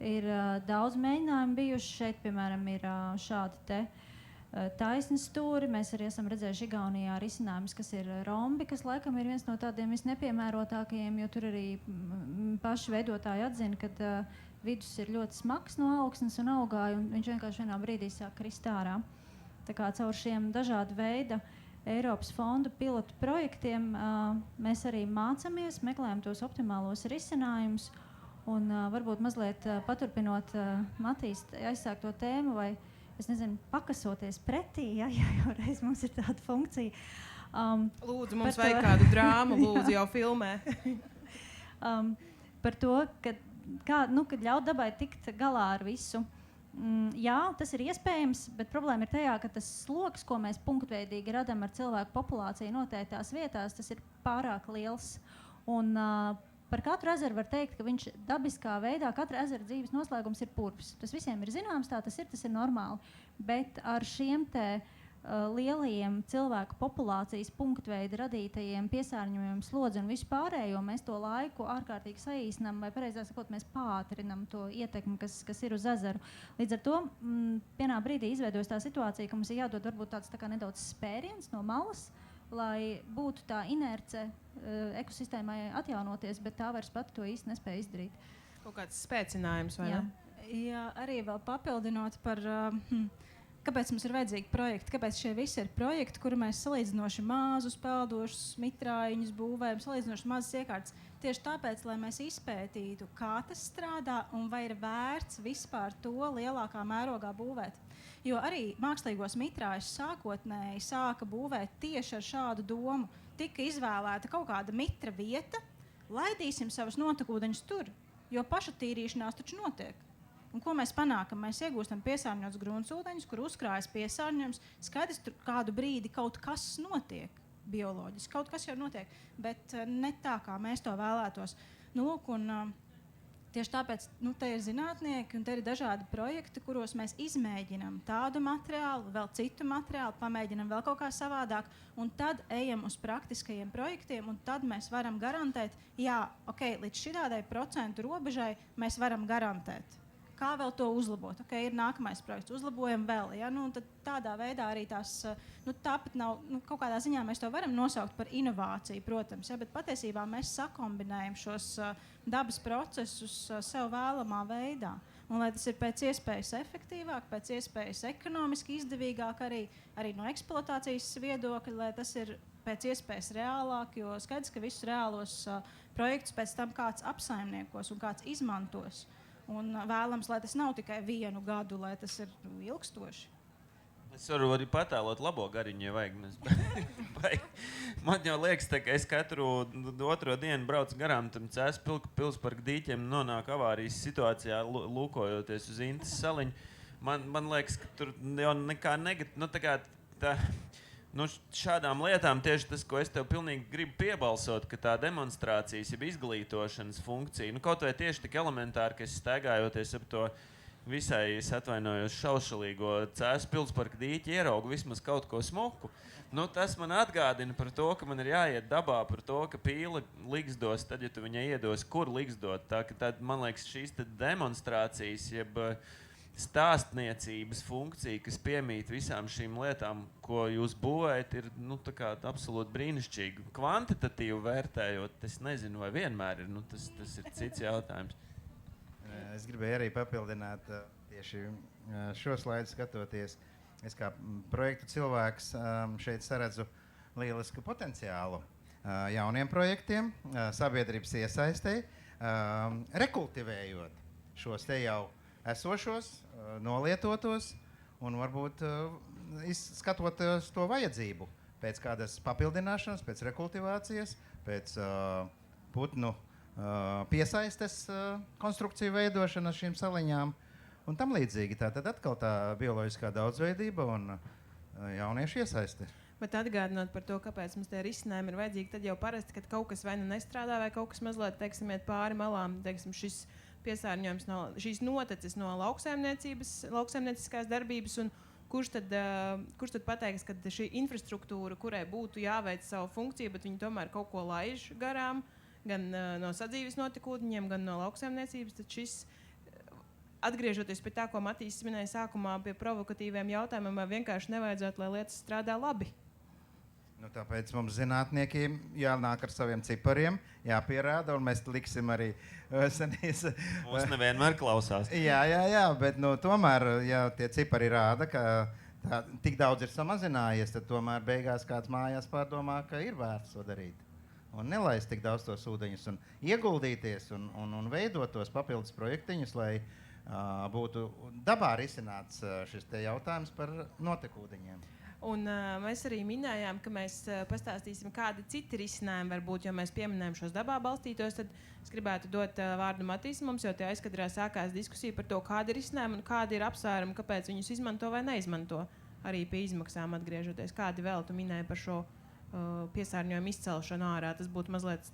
Ir daudz mēģinājumu bijuši šeit, piemēram, ir šādi te taisni stūri. Mēs arī esam redzējuši Igaunijā risinājumus, kas ir rombi, kas laikam ir viens no tādiem visnepiemērotākajiem, jo tur arī paši veidotāji atzina, ka vidus ir ļoti smags no augsnes un augāja, un viņš vienkārši vienā brīdī sāk krist ārā. Tā kā caur šiem dažādu veidu Eiropas fondu pilotu projektiem mēs arī mācamies, meklējam tos optimālos risinājumus, un varbūt mazliet paturpinot Matīs aizsākto tēmu, vai es nezinu, pakasoties pretī, ja jau reiz mums ir tāda funkcija. Lūdzu, mums vajag kādu drāmu, lūdzu, jau filmē. Par to, kad ļaut dabai tikt galā ar visu. Jā, tas ir iespējams, bet problēma ir tajā, ka tas sloks, ko mēs punktveidīgi radām ar cilvēku populāciju noteiktās vietās, tas ir pārāk liels. Un, par katru ezeru var teikt, ka viņš dabiskā veidā, katra ezera dzīves noslēgums ir purvs. Tas visiem ir zināms, tas ir normāli. Bet ar šiem lielajiem cilvēku populācijas punktveida radītajiem piesārņojumiem, slodzi un visu pārējo, mēs to laiku ārkārtīgi saīsinām, vai pareizāk sakot, mēs pātrinam to ietekmi, kas ir uz ezeru. Līdz ar to vienā brīdī izveidojas tā situācija, ka mums ir jādod varbūt tāds tā kā nedaudz spēriens no malas, lai būtu tā inerce ekosistēmai atjaunoties, bet tā vairs pati to īsti nespēja izdarīt. Kaut kāds spēcinājums, vai Jā. ne? Jā, arī vēl papildinot par kāpēc mums ir vajadzīgi projekti, kāpēc šie visi ir projekti, kuri mēs salīdzinoši mazus, peldošus mitrājiņus būvējam, salīdzinoši mazas iekārtas. Tieši tāpēc, lai mēs izpētītu, kā tas strādā un vai ir vērts vispār to lielākā mērogā būvēt. Jo arī mākslīgos mitrājus sākotnēji sāka būvēt tieši ar šādu domu. Tika izvēlēta kaut kāda mitra vieta, laidīsim savus notekūdeņus tur, jo pašatīrīšanās taču notiek. Un ko mēs panākam? Mēs iegūstam piesārņotus gruntsūdeņus, kur uzkrājas piesārņojums. Skaidrs, tur kādu brīdi kaut kas notiek bioloģiski, kaut kas jau notiek, bet ne tā, kā mēs to vēlētos. Nu, lūk, un tieši tāpēc te ir zinātnieki un te ir dažādi projekti, kuros mēs izmēģinām tādu materiālu, vēl citu materiālu, pamēģinām vēl kaut kā savādāk, un tad ejam uz praktiskajiem projektiem, un tad mēs varam garantēt, jā, līdz šitādai procentu robežai mēs varam garantēt. Kā vēl to uzlabot? Ir nākamais projekts, uzlabojam vēl. Ja? Tad tādā veidā arī tās, tāpat nav, kaut kādā ziņā mēs to varam nosaukt par inovāciju, protams, ja? Bet patiesībā mēs sakombinējam šos dabas procesus sev vēlamā veidā. Un lai tas ir pēc iespējas efektīvāk, pēc iespējas ekonomiski izdevīgāk arī no eksploatācijas viedokļa, lai tas ir pēc iespējas reālāk, jo skaidrs, ka visus reālos projektus pēc tam kāds apsaimniekos un kāds izmantos. Un vēlams, lai tas nav tikai 1 gadu, lai tas ir ilgstoši. Es varu arī patēlot labo gariņu, ja vajag. Man jau liekas, ka es katru otro dienu braucu garām tam Cēsu pilsparka dīķiem, nonāku avārijas situācijā, lūkojoties uz Intas saliņu. Man liekas, ka tur jau nekā šādām lietām tieši tas, ko es tev pilnīgi gribu piebalsot, ka tā demonstrācijas, jeb izglītošanas funkcija, kaut vai tieši tik elementāri, ka es staigājoties ap to visai, es atvainojos, šaušalīgo Cēsu pilsparka dīķi ieraugu vismaz kaut ko smuku. Tas man atgādina par to, ka man ir jāiet dabā, par to, ka pīle ligzdos, tad, ja tu viņai iedos, kur ligzdot. Tad, man liekas, šīs demonstrācijas, jeb stāstniecības funkcija, kas piemīt visām šīm lietām, ko jūs būvējat, ir absolūti brīnišķīgi. Kvantitatīvi vērtējot, es nezinu, vai vienmēr ir. Tas ir cits jautājums. Es gribēju arī papildināt tieši šo slaidu skatoties. Es kā projektu cilvēks šeit saredzu lielisku potenciālu jauniem projektiem, sabiedrības iesaistei, rekultivējot šos te jau esošos, nolietotos un varbūt skatoties to vajadzību pēc kādas papildināšanas, pēc rekultivācijas, pēc putnu piesaistes konstrukciju veidošanas šīm saliņām un tam līdzīgi. Tātad atkal tā bioloģiskā daudzveidība un jauniešu iesaiste. Bet atgādinot par to, kāpēc mums tie risinājumi ir vajadzīgi, tad jau parasti, kad kaut kas vai nestrādā, vai kaut kas mazliet, iet pāri malām, šis piesārņojums no šīs noteces no lauksaimnieciskās darbības, un kurš tad pateiks, ka šī infrastruktūra, kurai būtu jāveic savu funkciju, bet viņi tomēr kaut ko laiž garām, gan no sadzīves notekūdeņiem, gan no lauksaimniecības, tad šis, atgriežoties pie tā, ko Matīs minēja sākumā pie provokatīviem jautājumiem, vai vienkārši nevajadzētu, lai lietas strādā labi. Tāpēc mums zinātniekiem jānāk ar saviem cipariem, jāpierāda, un mēs liksim arī senīs. Mums nevienmēr klausās. Jā, bet tomēr, ja tie cipari rāda, ka tik daudz ir samazinājies, tad tomēr beigās kāds mājās pārdomā, ka ir vērts to darīt. Un nelaist tik daudz tos ūdeņus un ieguldīties un veidot tos papildus projektiņus, lai būtu dabā risināts šis te jautājums par notekūdeņiem. Un, mēs arī minējām, ka mēs pastāstīsim, kādi citi risinājumi var būt, jo mēs pieminējam šos dabā balstītos. Tad es gribētu dot vārdu Matīs mums, jo tie aizkadrā sākās diskusija par to, kādi ir risinājumi un kādi ir apsvērumi, kāpēc viņus izmanto vai neizmanto. Arī pie izmaksām atgriežoties. Kādi vēl tu minēji par šo piesārņojumu izcelšanu ārā? Tas būtu mazliet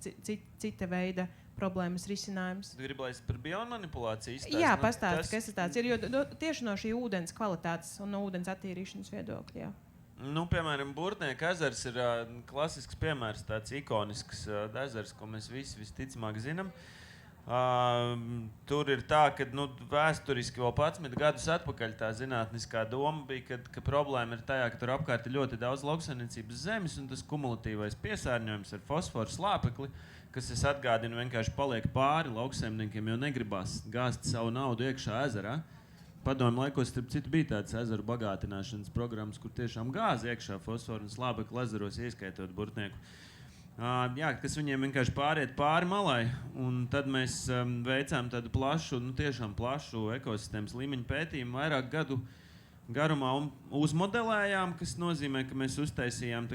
cita veida problēmas risinājums. Tu gribi, lai es par biomanipulāciju izstāstu? Jā, pastāsti, kas tas ir. Jo tieši no šī ūdens kvalitātes un no ūdens attīrīšanas viedokļa. Jā. Nu, piemēram, Burtnieka ezers ir klasisks piemērs, tāds ikonisks ezers, ko mēs visi visticamāk zinām. Tur ir tā, ka vēsturiski vēl 11 gadus atpakaļ tā zinātniskā doma bija, ka problēma ir tajā, ka tur apkārt ir ļoti daudz lauksaimniecības zemes un tas kumulatīvais piesārņojums ar fosforu slāpekli, kas, es atgādinu, vienkārši paliek pāri lauksaimniekiem, jo negribās gāzt savu naudu iekšā ezerā. Padomju laikos, starp citu, bija tādas ezeru bagātināšanas programmas, kur tiešām gāza iekšā fosforu un slāpekli ezeros, ieskaitot Burtnieku. Jā, kas viņiem vienkārši pāriet pāri malai, un tad mēs veicām tādu plašu, tiešām plašu ekosistēmas līmeņa pētījumu, vairāk gadu garumā uzmodelējām, kas nozīmē, ka mēs uztaisījām,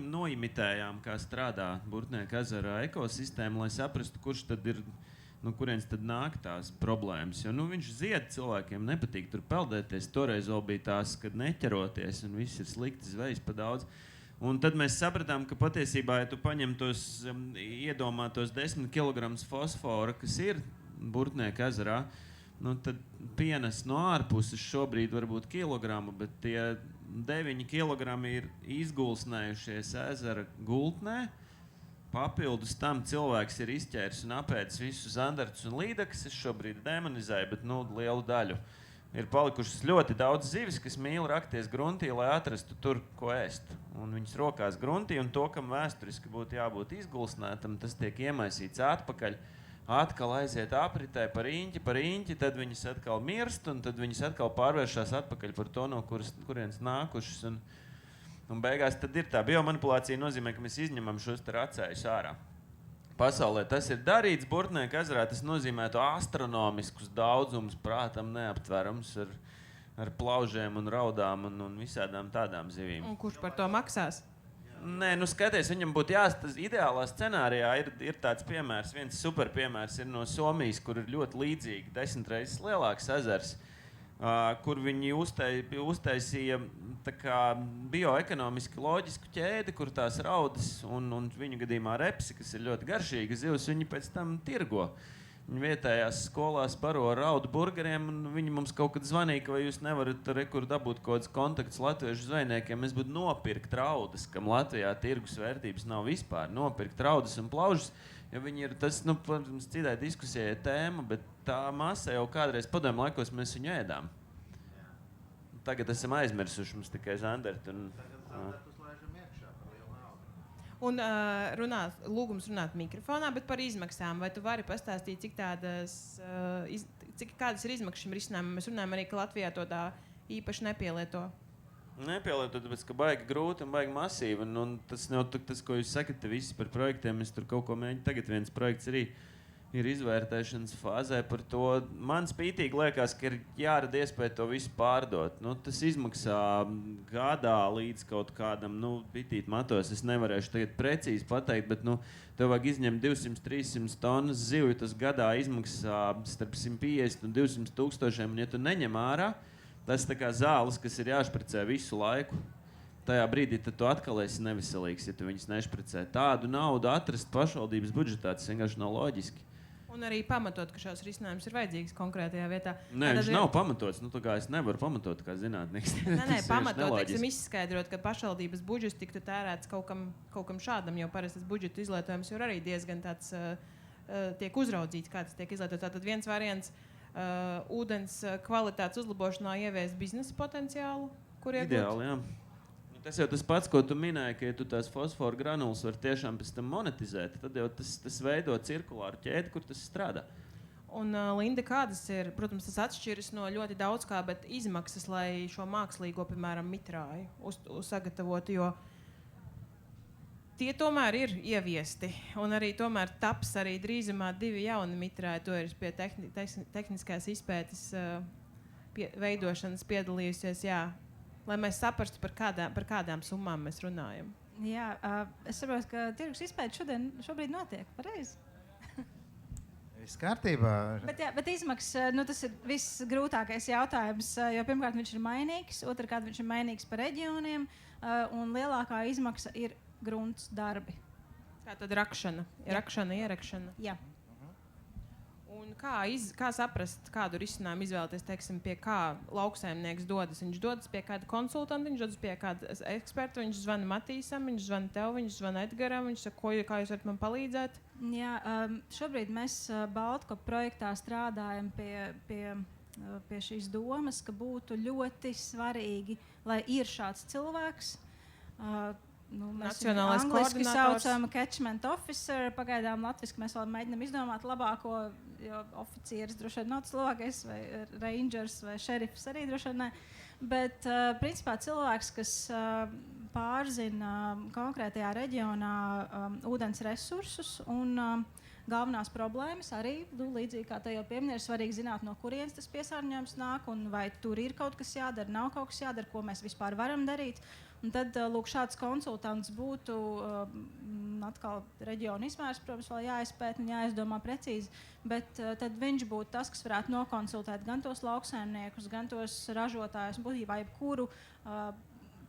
noimitējām, kā strādā Burtnieka ezera ekosistēma, lai saprastu, kurš tad ir, no kurienes tad nāk tās problēmas. Jo viņš zied, cilvēkiem nepatīk tur peldēties, toreiz vēl bija tās, kad neķeroties, un viss ir slikti, zvejas pa daudz. Un tad mēs sapratām, ka patiesībā, ja tu paņem tos iedomātos 10 kg fosfora, kas ir Burtnieka ezerā, tad pienes no ārpuses šobrīd varbūt kilogramu, bet tie 9 kg ir izgulsnējušies ezera gultnē. Papildus tam cilvēks ir izķēris un apēdis visus zandartus un līdekas. Es šobrīd demonizēju, bet lielu daļu. Ir palikušas ļoti daudz zivis, kas mīl rakties gruntī, lai atrastu tur, ko ēst. Un viņas rokās gruntī, un to, kam vēsturiski būtu jābūt izgulsnētam, tas tiek iemaisīts atpakaļ. Atkal aiziet apritē par īņķi, tad viņas atkal mirst, un tad viņas atkal pārvēršās atpakaļ par to, no kurienes nākušas. Un beigās tad ir tā biomanipulācija, nozīmē, ka mēs izņemam šos racējus ārā. Pasaulē tas ir darīts Burtnieka ezerā, tas nozīmētu astronomiskus daudzumus, prātam neaptverams ar plaužiem un raudām un visādām tādām zivīm. Un kurš par to maksās? Nē, skaties, viņam būtu jāstāsta. Ideālā scenārijā ir tāds piemērs, viens super piemērs ir no Somijas, kur ir ļoti līdzīgi 10 reizes lielāks ezers. Kur viņi uztaisīja bioekonomiski loģisku ķēdi, kur tās raudas un viņu gadījumā repsi, kas ir ļoti garšīga zivs, viņi pēc tam tirgo. Viņi vietējās skolās baro raudu burgeriem, un viņi mums kaut kad zvanīja, ka vai jūs nevarat dabūt kaut kāds kontakts latviešu zvejniekiem. Mēs būtu nopirkt raudas, kam Latvijā tirgus vērtības nav vispār. Nopirkt raudas un plaužas. Ja viņi ir tas, protams, citai diskusijai tēma, bet tā masa jau kādreiz padomju laikos mēs viņu ēdām. Tagad esam aizmirsuši mums tikai zandarti. Un lūgums runāt mikrofonā, bet par izmaksām. Vai tu vari pastāstīt, kādas ir izmaksas šim risinājumam? Mēs runājam arī, ka Latvijā to tā īpaši nepielieto. Nepielietot, tāpēc, ka baigi grūti un baigi masīvi. Un tas, ko jūs sakat, visi par projektiem, es tur kaut ko mēģinu. Tagad viens projekts arī ir izvērtēšanas fāzē par to. Man spītīgi liekas, ka ir jārada iespēja to visu pārdot. Tas izmaksā gadā līdz kaut kādam, bitīt matos. Es nevarēšu tagad precīzi pateikt, bet tev vajag izņemt 200-300 tonnas zivju. Tas gadā izmaksā starp 150 un 200 tūkstošiem. Un ja tu neņem ārā, tas ir kā zāles, kas ir jāšpricē visu laiku. Tajā brīdī tu atkal esi neveselīgs, ja tu viņus nešpricē. Tādu naudu atrast pašvaldības budžetā, tas vienkārši nav loģiski. Un arī pamatot, ka šos risinājumus ir vajadzīgs konkrētajā vietā. Nē, viņš nav pamatots. Es nevaru pamatot kā zinātnieks. Nē, pamatot, izskaidrot, ka pašvaldības budžets tiktu tērēts kaut kam šādam, jo parasti tas budžeta izlietojums ir arī diezgan tāds, tiek uzraudzīts, kā tas tiek izlietots. Tātad viens variants ūdens kvalitātes uzlabošanā ieviest biznesa potenciālu, kur iegūt. Ideāli, jā. Tas jau tas pats, ko tu minēji, ka ja tu tās fosforu granulas var tiešām pēc tam monetizēt, tad jau tas veido cirkulāru ķēdi, kur tas strādā. Un, Linda, kādas ir, protams, tas atšķiras no ļoti daudz kā, bet izmaksas, lai šo mākslīgo, piemēram, mitrāju sagatavotu, jo tie tomēr ir ieviesti, un arī tomēr taps arī drīzumā 2 jauni mitrāji. To ir pie tehniskās izpētes veidošanas piedalījusies, jā, lai mēs saprastu, par kādām summām mēs runājam. Jā, es saprotu, ka tirgus izpēte šobrīd notiek. Pareizi. Viss kārtībā. Bet izmaksas, tas ir viss grūtākais jautājums. Jo pirmkārt, viņš ir mainīgs, otrkārt, viņš ir mainīgs par reģioniem, un lielākā izmaksa ir grunts darbi. Tā tad rakšana, ierakšana. Jā. Un kā saprast, kādu risinājumu izvēlēties, teiksim, pie kā lauksaimnieks dodas? Viņš dodas pie kāda konsultanta, viņš dodas pie kāda eksperta, viņš zvana Matīsam, viņš zvana tev, viņš zvana Edgaram, viņš saka, kā jūs varat man palīdzēt? Jā, šobrīd mēs Baltkopa projektā strādājam pie šīs domas, ka būtu ļoti svarīgi, lai ir šāds cilvēks. Mēs Nacionālais angliski koordinators. saucam catchment officer, pagaidām latviski mēs vēl mēģinām izdomāt labāko, jo oficieris droši vien nav tas labākais, vai rangers, vai šerifs arī droši vien ne. Bet, principā, cilvēks, kas pārzina konkrētajā reģionā ūdens resursus un galvenās problēmas arī, līdzīgi kā te jau pieminēju, ir svarīgi zināt, no kurienes tas piesārņojums nāk un vai tur ir kaut kas jādara, nav kaut kas jādara, ko mēs vispār varam darīt. Un tad, lūk, šāds konsultants būtu atkal reģiona izmērs, protams, vēl jāizpēt un jāizdomā precīzi, bet tad viņš būtu tas, kas varētu nokonsultēt gan tos lauksaimniekus, gan tos ražotājus, būtībā jebkuru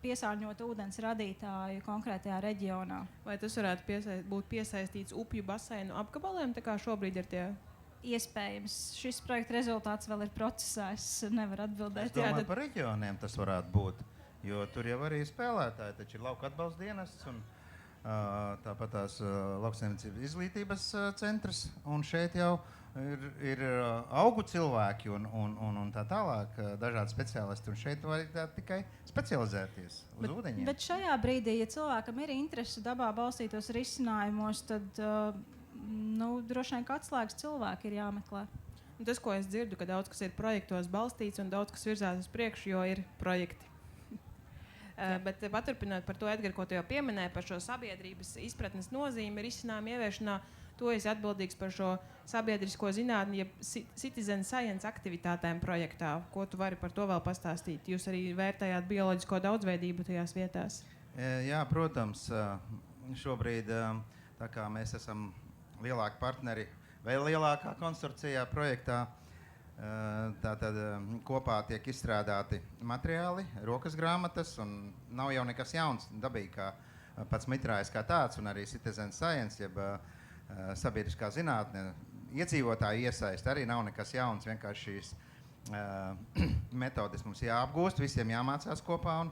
piesārņotu ūdens radītāju konkrētajā reģionā. Vai tas varētu būt piesaistīts upju baseinu apgabaliem, tā kā šobrīd ir tie? Iespējams. Šis projekta rezultāts vēl ir procesā, es nevaru atbildēt. Es domāju, par reģioniem tas varētu būt. Jo tur jau arī spēlētāji, taču ir lauka atbalsta dienests un tāpat tās lauksaimniecības izglītības centrs. Un šeit jau ir augu cilvēki un tā tālāk, dažādi speciālisti. Un šeit var tikai specializēties uz ūdeņiem. Bet šajā brīdī, ja cilvēkam ir interese dabā balstītos risinājumos, tad droši vien ka atslēgas cilvēki ir jāmeklē. Un tas, ko es dzirdu, ka daudz kas ir projektos balstīts un daudz kas virzās uz priekšu, jo ir projekti. Bet paturpinot par to, Edgar, ko tu jau pieminēji par šo sabiedrības izpratnes nozīmi risinājumu ieviešanā, tu esi atbildīgs par šo sabiedrisko zinātni, jeb citizen science aktivitātēm projektā. Ko tu vari par to vēl pastāstīt? Jūs arī vērtējāt bioloģisko daudzveidību tajās vietās? Jā, protams. Šobrīd, tā kā mēs esam lielāki partneri, vēl lielākā konsorcijā projektā, tātad kopā tiek izstrādāti materiāli, rokas grāmatas, un nav jau nekas jauns dabīgi, kā pats mitrājs kā tāds, un arī citizen science, jeb sabiedriskā zinātne, iedzīvotāju iesaist arī nav nekas jauns, vienkārši šīs metodes mums jāapgūst, visiem jāmācās kopā, un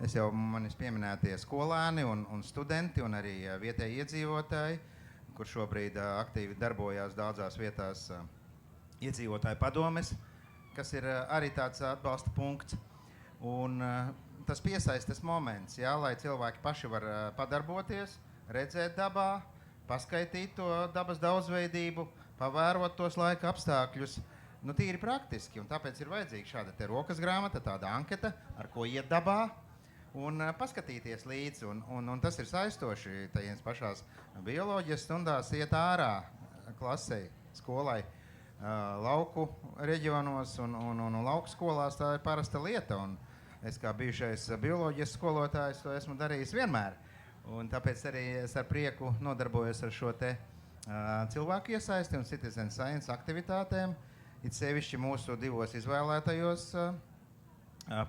es jau manis pieminētie skolēni un studenti, un arī vietēji iedzīvotāji, kur šobrīd aktīvi darbojās daudzās vietās iedzīvotāju padomes, kas ir arī tāds atbalsta punkts. Un tas piesaistes moments, jā, lai cilvēki paši var padarboties, redzēt dabā, paskaitīt to dabas daudzveidību, pavērot tos laika apstākļus, tīri praktiski. Un tāpēc ir vajadzīga šāda te rokas grāmata, tāda anketa, ar ko iet dabā un paskatīties līdzi. Un tas ir saistoši. Tajienes pašās bioloģijas stundās iet ārā klasei, skolai. Lauku reģionos un lauku skolās tā ir parasta lieta. Un es kā bijušais bioloģijas skolotājs to esmu darījis vienmēr. Un tāpēc arī es ar prieku nodarbojos ar šo te cilvēku iesaisti un citizen science aktivitātēm, it sevišķi mūsu divos izvēlētajos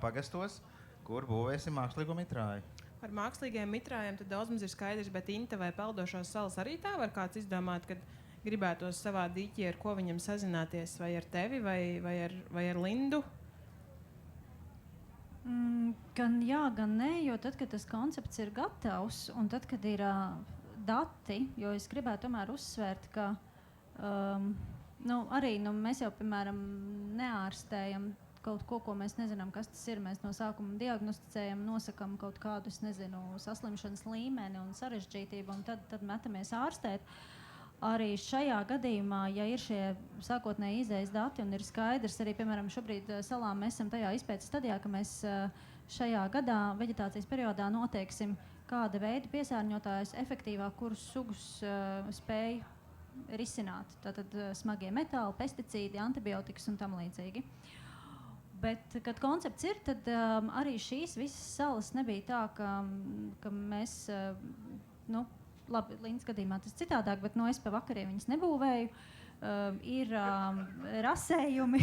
pagastos, kur būvēsim mākslīgo mitrāju. Par mākslīgiem mitrājiem tad daudz mums ir skaidrs, bet Inta vai Peldošās salas arī tā var kāds izdomāt, kad gribētos savā dīķī, ar ko viņam sazināties, vai ar tevi, vai ar Lindu? Gan jā, gan nē, jo tad, kad tas koncepts ir gatavs, un tad, kad ir dati, jo es gribētu tomēr uzsvērt, ka arī mēs jau, piemēram, neārstējam kaut ko mēs nezinām, kas tas ir. Mēs no sākuma diagnosticējam, nosakam kaut kādu, saslimšanas līmeni un sarežģītību, un tad metamies ārstēt. Arī šajā gadījumā, ja ir šie sākotnēji izējas dati un ir skaidrs, arī, piemēram, šobrīd salā mēs esam tajā izpētes stadijā, ka mēs šajā gadā veģetācijas periodā noteiksim, kāda veida piesārņotājs efektīvāk, kurus sugus spēj risināt. Tātad smagie metāli, pesticīdi, antibiotikas un tam līdzīgi. Bet, kad koncepts ir, tad arī šīs visas salas nebija tā, ka mēs, labi, Līnas gadījumā tas citādāk, bet es pa vakariem viņas nebūvēju. Ir rasējumi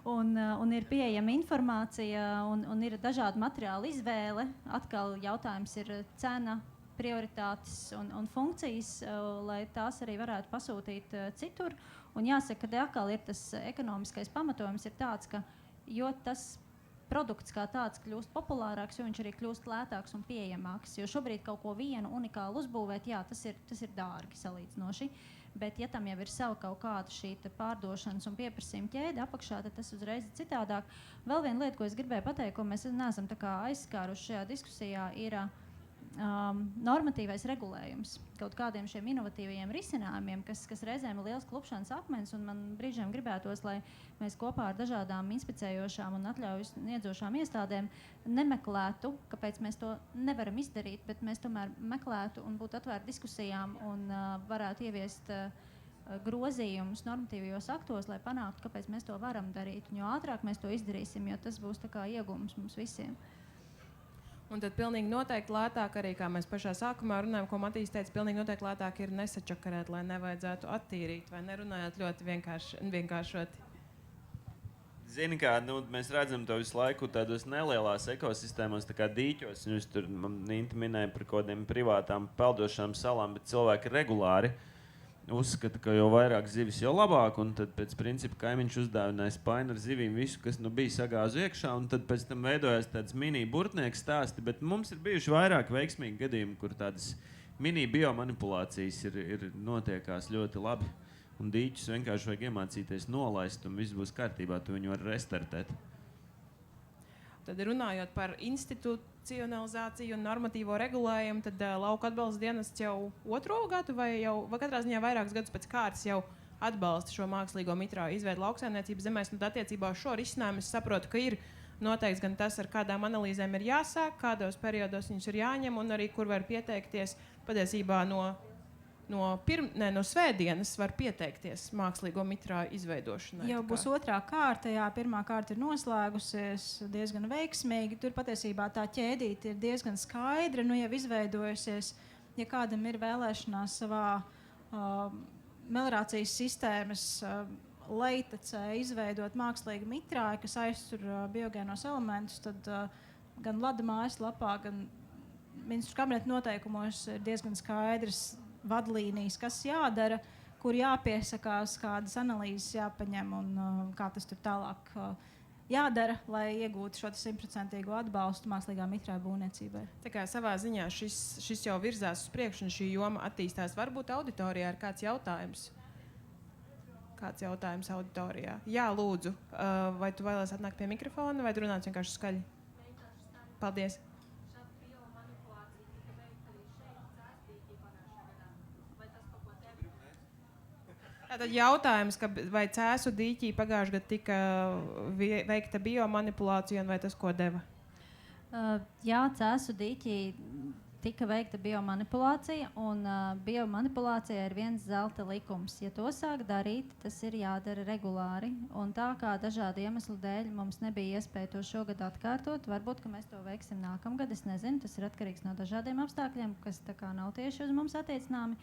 un ir pieejama informācija un ir dažāda materiāla izvēle. Atkal jautājums ir cena, prioritātes un funkcijas, lai tās arī varētu pasūtīt citur. Un jāsaka, ka atkal ir tas ekonomiskais pamatojums ir tāds, ka jo tas produkts kā tāds kļūst populārāks, jo viņš arī kļūst lētāks un pieejamāks. Jo šobrīd kaut ko vienu unikālu uzbūvēt, jā, tas ir dārgi salīdzinoši. Bet, ja tam jau ir sava kaut kāda šī pārdošanas un pieprasījuma ķēde apakšā, tad tas uzreiz ir citādāk. Vēl viena lieta, ko es gribēju pateikt, ko mēs neesam tā kā aizskāruši šajā diskusijā, ir normatīvais regulējums kaut kādiem šiem inovatīvajiem risinājumiem, kas reizēm ir liels klupšanas akmens, un man brīžiem gribētos, lai mēs kopā ar dažādām inspicējošām un atļaujas sniedzošām iestādēm nemeklētu, kāpēc mēs to nevaram izdarīt, bet mēs tomēr meklētu un būtu atvērti diskusijām un varētu ieviest grozījumus normatīvajos aktos, lai panāktu, kāpēc mēs to varam darīt. Un jo ātrāk mēs to izdarīsim, jo tas būs tā kā iegūms mums visiem. Un tad pilnīgi noteikti lētāk arī, kā mēs pašā sākumā runājam, ko Matīs teica, pilnīgi noteikti lētāk ir nesačakarēt, lai nevajadzētu attīrīt, vai nerunājot ļoti vienkāršoti. Zini, kā mēs redzam to visu laiku tādos nelielās ekosistēmās, tā kā dīķos. Jūs tur minēja par kaut kādiem privātām peldošām salām, bet cilvēki regulāri uzskata, ka jo vairāk zivis, jo labāk. Un tad pēc principa kaimiņš uzdāvināja spaini ar zivīm visu, kas bija sagāzu iekšā. Un tad pēc tam veidojās tāds mini burtnieks stāsti. Bet mums ir bijuši vairāk veiksmīgi gadījumi, kur tādas mini biomanipulācijas ir notiekās ļoti labi. Un dīķus vienkārši vajag iemācīties nolaist, un viss būs kārtībā. Tu viņu var restartēt. Tad runājot par institucionalizāciju un normatīvo regulējumu, tad lauka atbalsta dienests jau 2. gadu vai katrā ziņā vairākus gadus pēc kārtas jau atbalsta šo mākslīgo mitrāju izveidu lauksaimniecības zemēs. Un attiecībā uz šo risinājumu es saprotu, ka ir noteikts gan tas, ar kādām analīzēm ir jāsāk, kādos periodos viņus ir jāņem un arī kur var pieteikties. Patiesībā no svētdienas var pieteikties mākslīgo mitrāju izveidošanai. Jau būs 2. kārta, jā, 1. kārta ir noslēgusies diezgan veiksmīgi. Tur patiesībā tā ķēdīte ir diezgan skaidra, jau izveidojusies. Ja kādam ir vēlēšanās savā meliorācijas sistēmas leitacē izveidot mākslīgu mitrāju, kas aiztur biogēnos elementus, tad gan Lada mājaslapā, gan ministru kabineta noteikumos ir diezgan skaidrs vadlīnijas, kas jādara, kur jāpiesakās, kādas analīzes jāpaņem un kā tas tur tālāk jādara, lai iegūtu šo 100% atbalstu mākslīgā mitrāja būvniecībai. Tā kā savā ziņā šis jau virzās uz priekšu un šī joma attīstās. Varbūt auditorijā ir kāds jautājums? Kāds jautājums auditorijā? Jā, lūdzu. Vai tu vēlies atnākt pie mikrofona vai tu runāt vienkārši skaļi? Paldies. Tad jautājums, vai Cēsu dīķī pagājušajā gadā tika veikta biomanipulācija un vai tas ko deva? Jā, Cēsu dīķī tika veikta biomanipulācija, un biomanipulācija ir viens zelta likums. Ja to sāk darīt, tas ir jādara regulāri. Un tā kā dažādu iemeslu dēļ mums nebija iespēja to šogad atkārtot, varbūt, ka mēs to veiksim nākamgad, es nezinu, tas ir atkarīgs no dažādiem apstākļiem, kas tā kā nav tieši uz mums attiecināmi.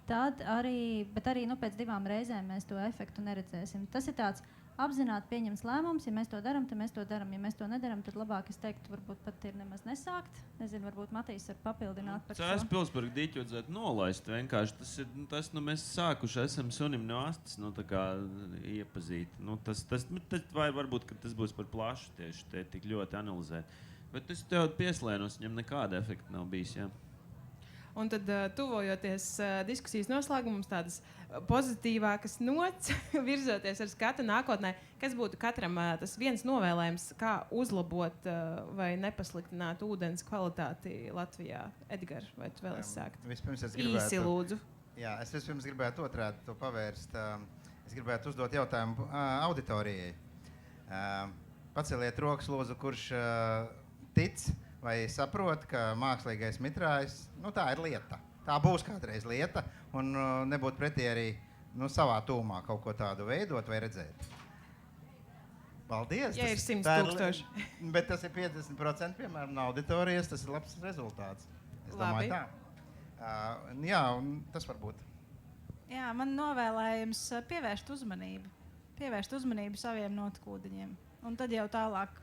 Bet arī pēc 2 reizēm mēs to efektu neredzēsim. Tas ir tāds apzināti pieņemts lēmums. Ja mēs to darām, tad mēs to darām. Ja mēs to nedarām, tad labāk es teiktu, varbūt pat ir nemaz nesākt. Nezinu, varbūt Matīs var papildināt par šo. Cēsu pilsparku dīķi vajadzētu nolaist. Vienkārši tas mēs sākuši esam sunim no astes iepazīt. Vai varbūt, ka tas būs par plašu tieši te tik ļoti analizēt. Bet es tev pieslēnos, viņam nekāda efekta nav bijis, jā. Un tad, tuvojoties diskusijas noslēgumam, tādas pozitīvākas nots, virzoties ar skatu nākotnē, kas būtu katram tas viens novēlējums, kā uzlabot vai nepasliktināt ūdens kvalitāti Latvijā? Edgars, vai tu vēl esi sākt? Īsi lūdzu. Jā, es vispirms gribētu otrādi to pavērst. Es gribētu uzdot jautājumu auditorijai. Paceliet rokas, lūdzu, kurš tic vai saprot, ka mākslīgais mitrājs, tā ir lieta. Tā būs kādreiz lieta, un nebūt pretī arī savā tūmā kaut ko tādu veidot vai redzēt. Paldies! Ja ir 100 tā ir tūkstoši. Bet tas ir 50% piemēram no auditorijas, tas ir labs rezultāts. Es domāju Labi. tā. Jā, un tas var būt. Jā, man novēlējums pievērst uzmanību. Pievērst uzmanību saviem notekūdeņiem. Un tad jau tālāk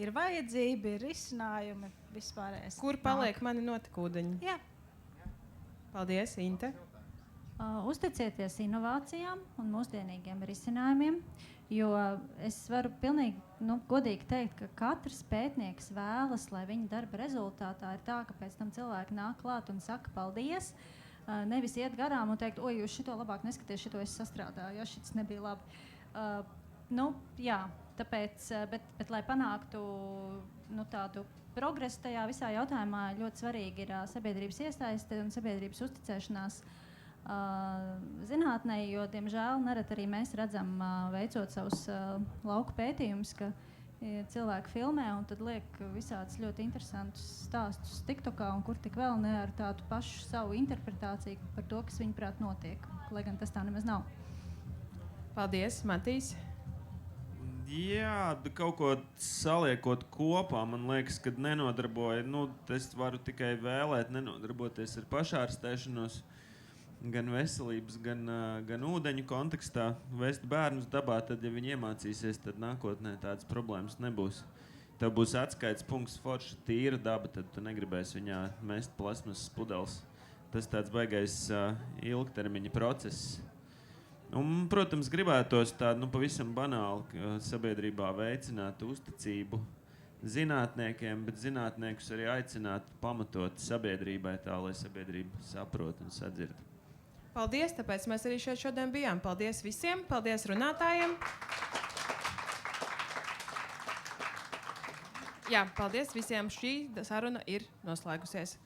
ir vajadzība, ir risinājumi, vispārējais. Kur paliek mani notekūdeņi? Jā. Paldies, Inte. Uzticieties inovācijām un mūsdienīgiem risinājumiem, jo es varu pilnīgi godīgi teikt, ka katrs pētnieks vēlas, lai viņa darba rezultātā ir tā, ka pēc tam cilvēki nāk klāt un saka paldies, nevis iet garām un teikt, oj, jūs šito labāk neskaties, šito es sastrādāju, ja šis nebija labi. Jā, tāpēc, bet lai panāktu tādu progresu tajā visā jautājumā, ļoti svarīgi ir sabiedrības iesaiste un sabiedrības uzticēšanās zinātnē, jo, diemžēl, nerad arī mēs redzam, veicot savus lauku pētījumus, ka cilvēki filmē un tad liek visādus ļoti interesantus stāstus TikTokā un kur tik vēl ne ar tādu pašu savu interpretāciju par to, kas viņuprāt notiek, lai gan tas tā nemaz nav. Paldies, Matīs. Jā, kaut ko saliekot kopā, man liekas, ka nenodarboja. Es varu tikai vēlēt nenodarboties ar pašārstēšanos, gan veselības, gan ūdeņu kontekstā. Vest bērnus dabā, tad, ja viņi iemācīsies, tad nākotnē tādas problēmas nebūs. Tev būs atskaites punkts, forša, tīra daba, tad tu negribēsi viņā mest plasmasas pudeles. Tas tāds baigais ilgtermiņa process. Un, protams, gribētos tādu pavisam banāli sabiedrībā veicināt uzticību zinātniekiem, bet zinātniekus arī aicināt pamatot sabiedrībai tā, lai sabiedrība saprot un sadzird. Paldies, tāpēc mēs arī šeit šodien bijām. Paldies visiem, paldies runātājiem. Jā, paldies visiem. Šī saruna ir noslēgusies.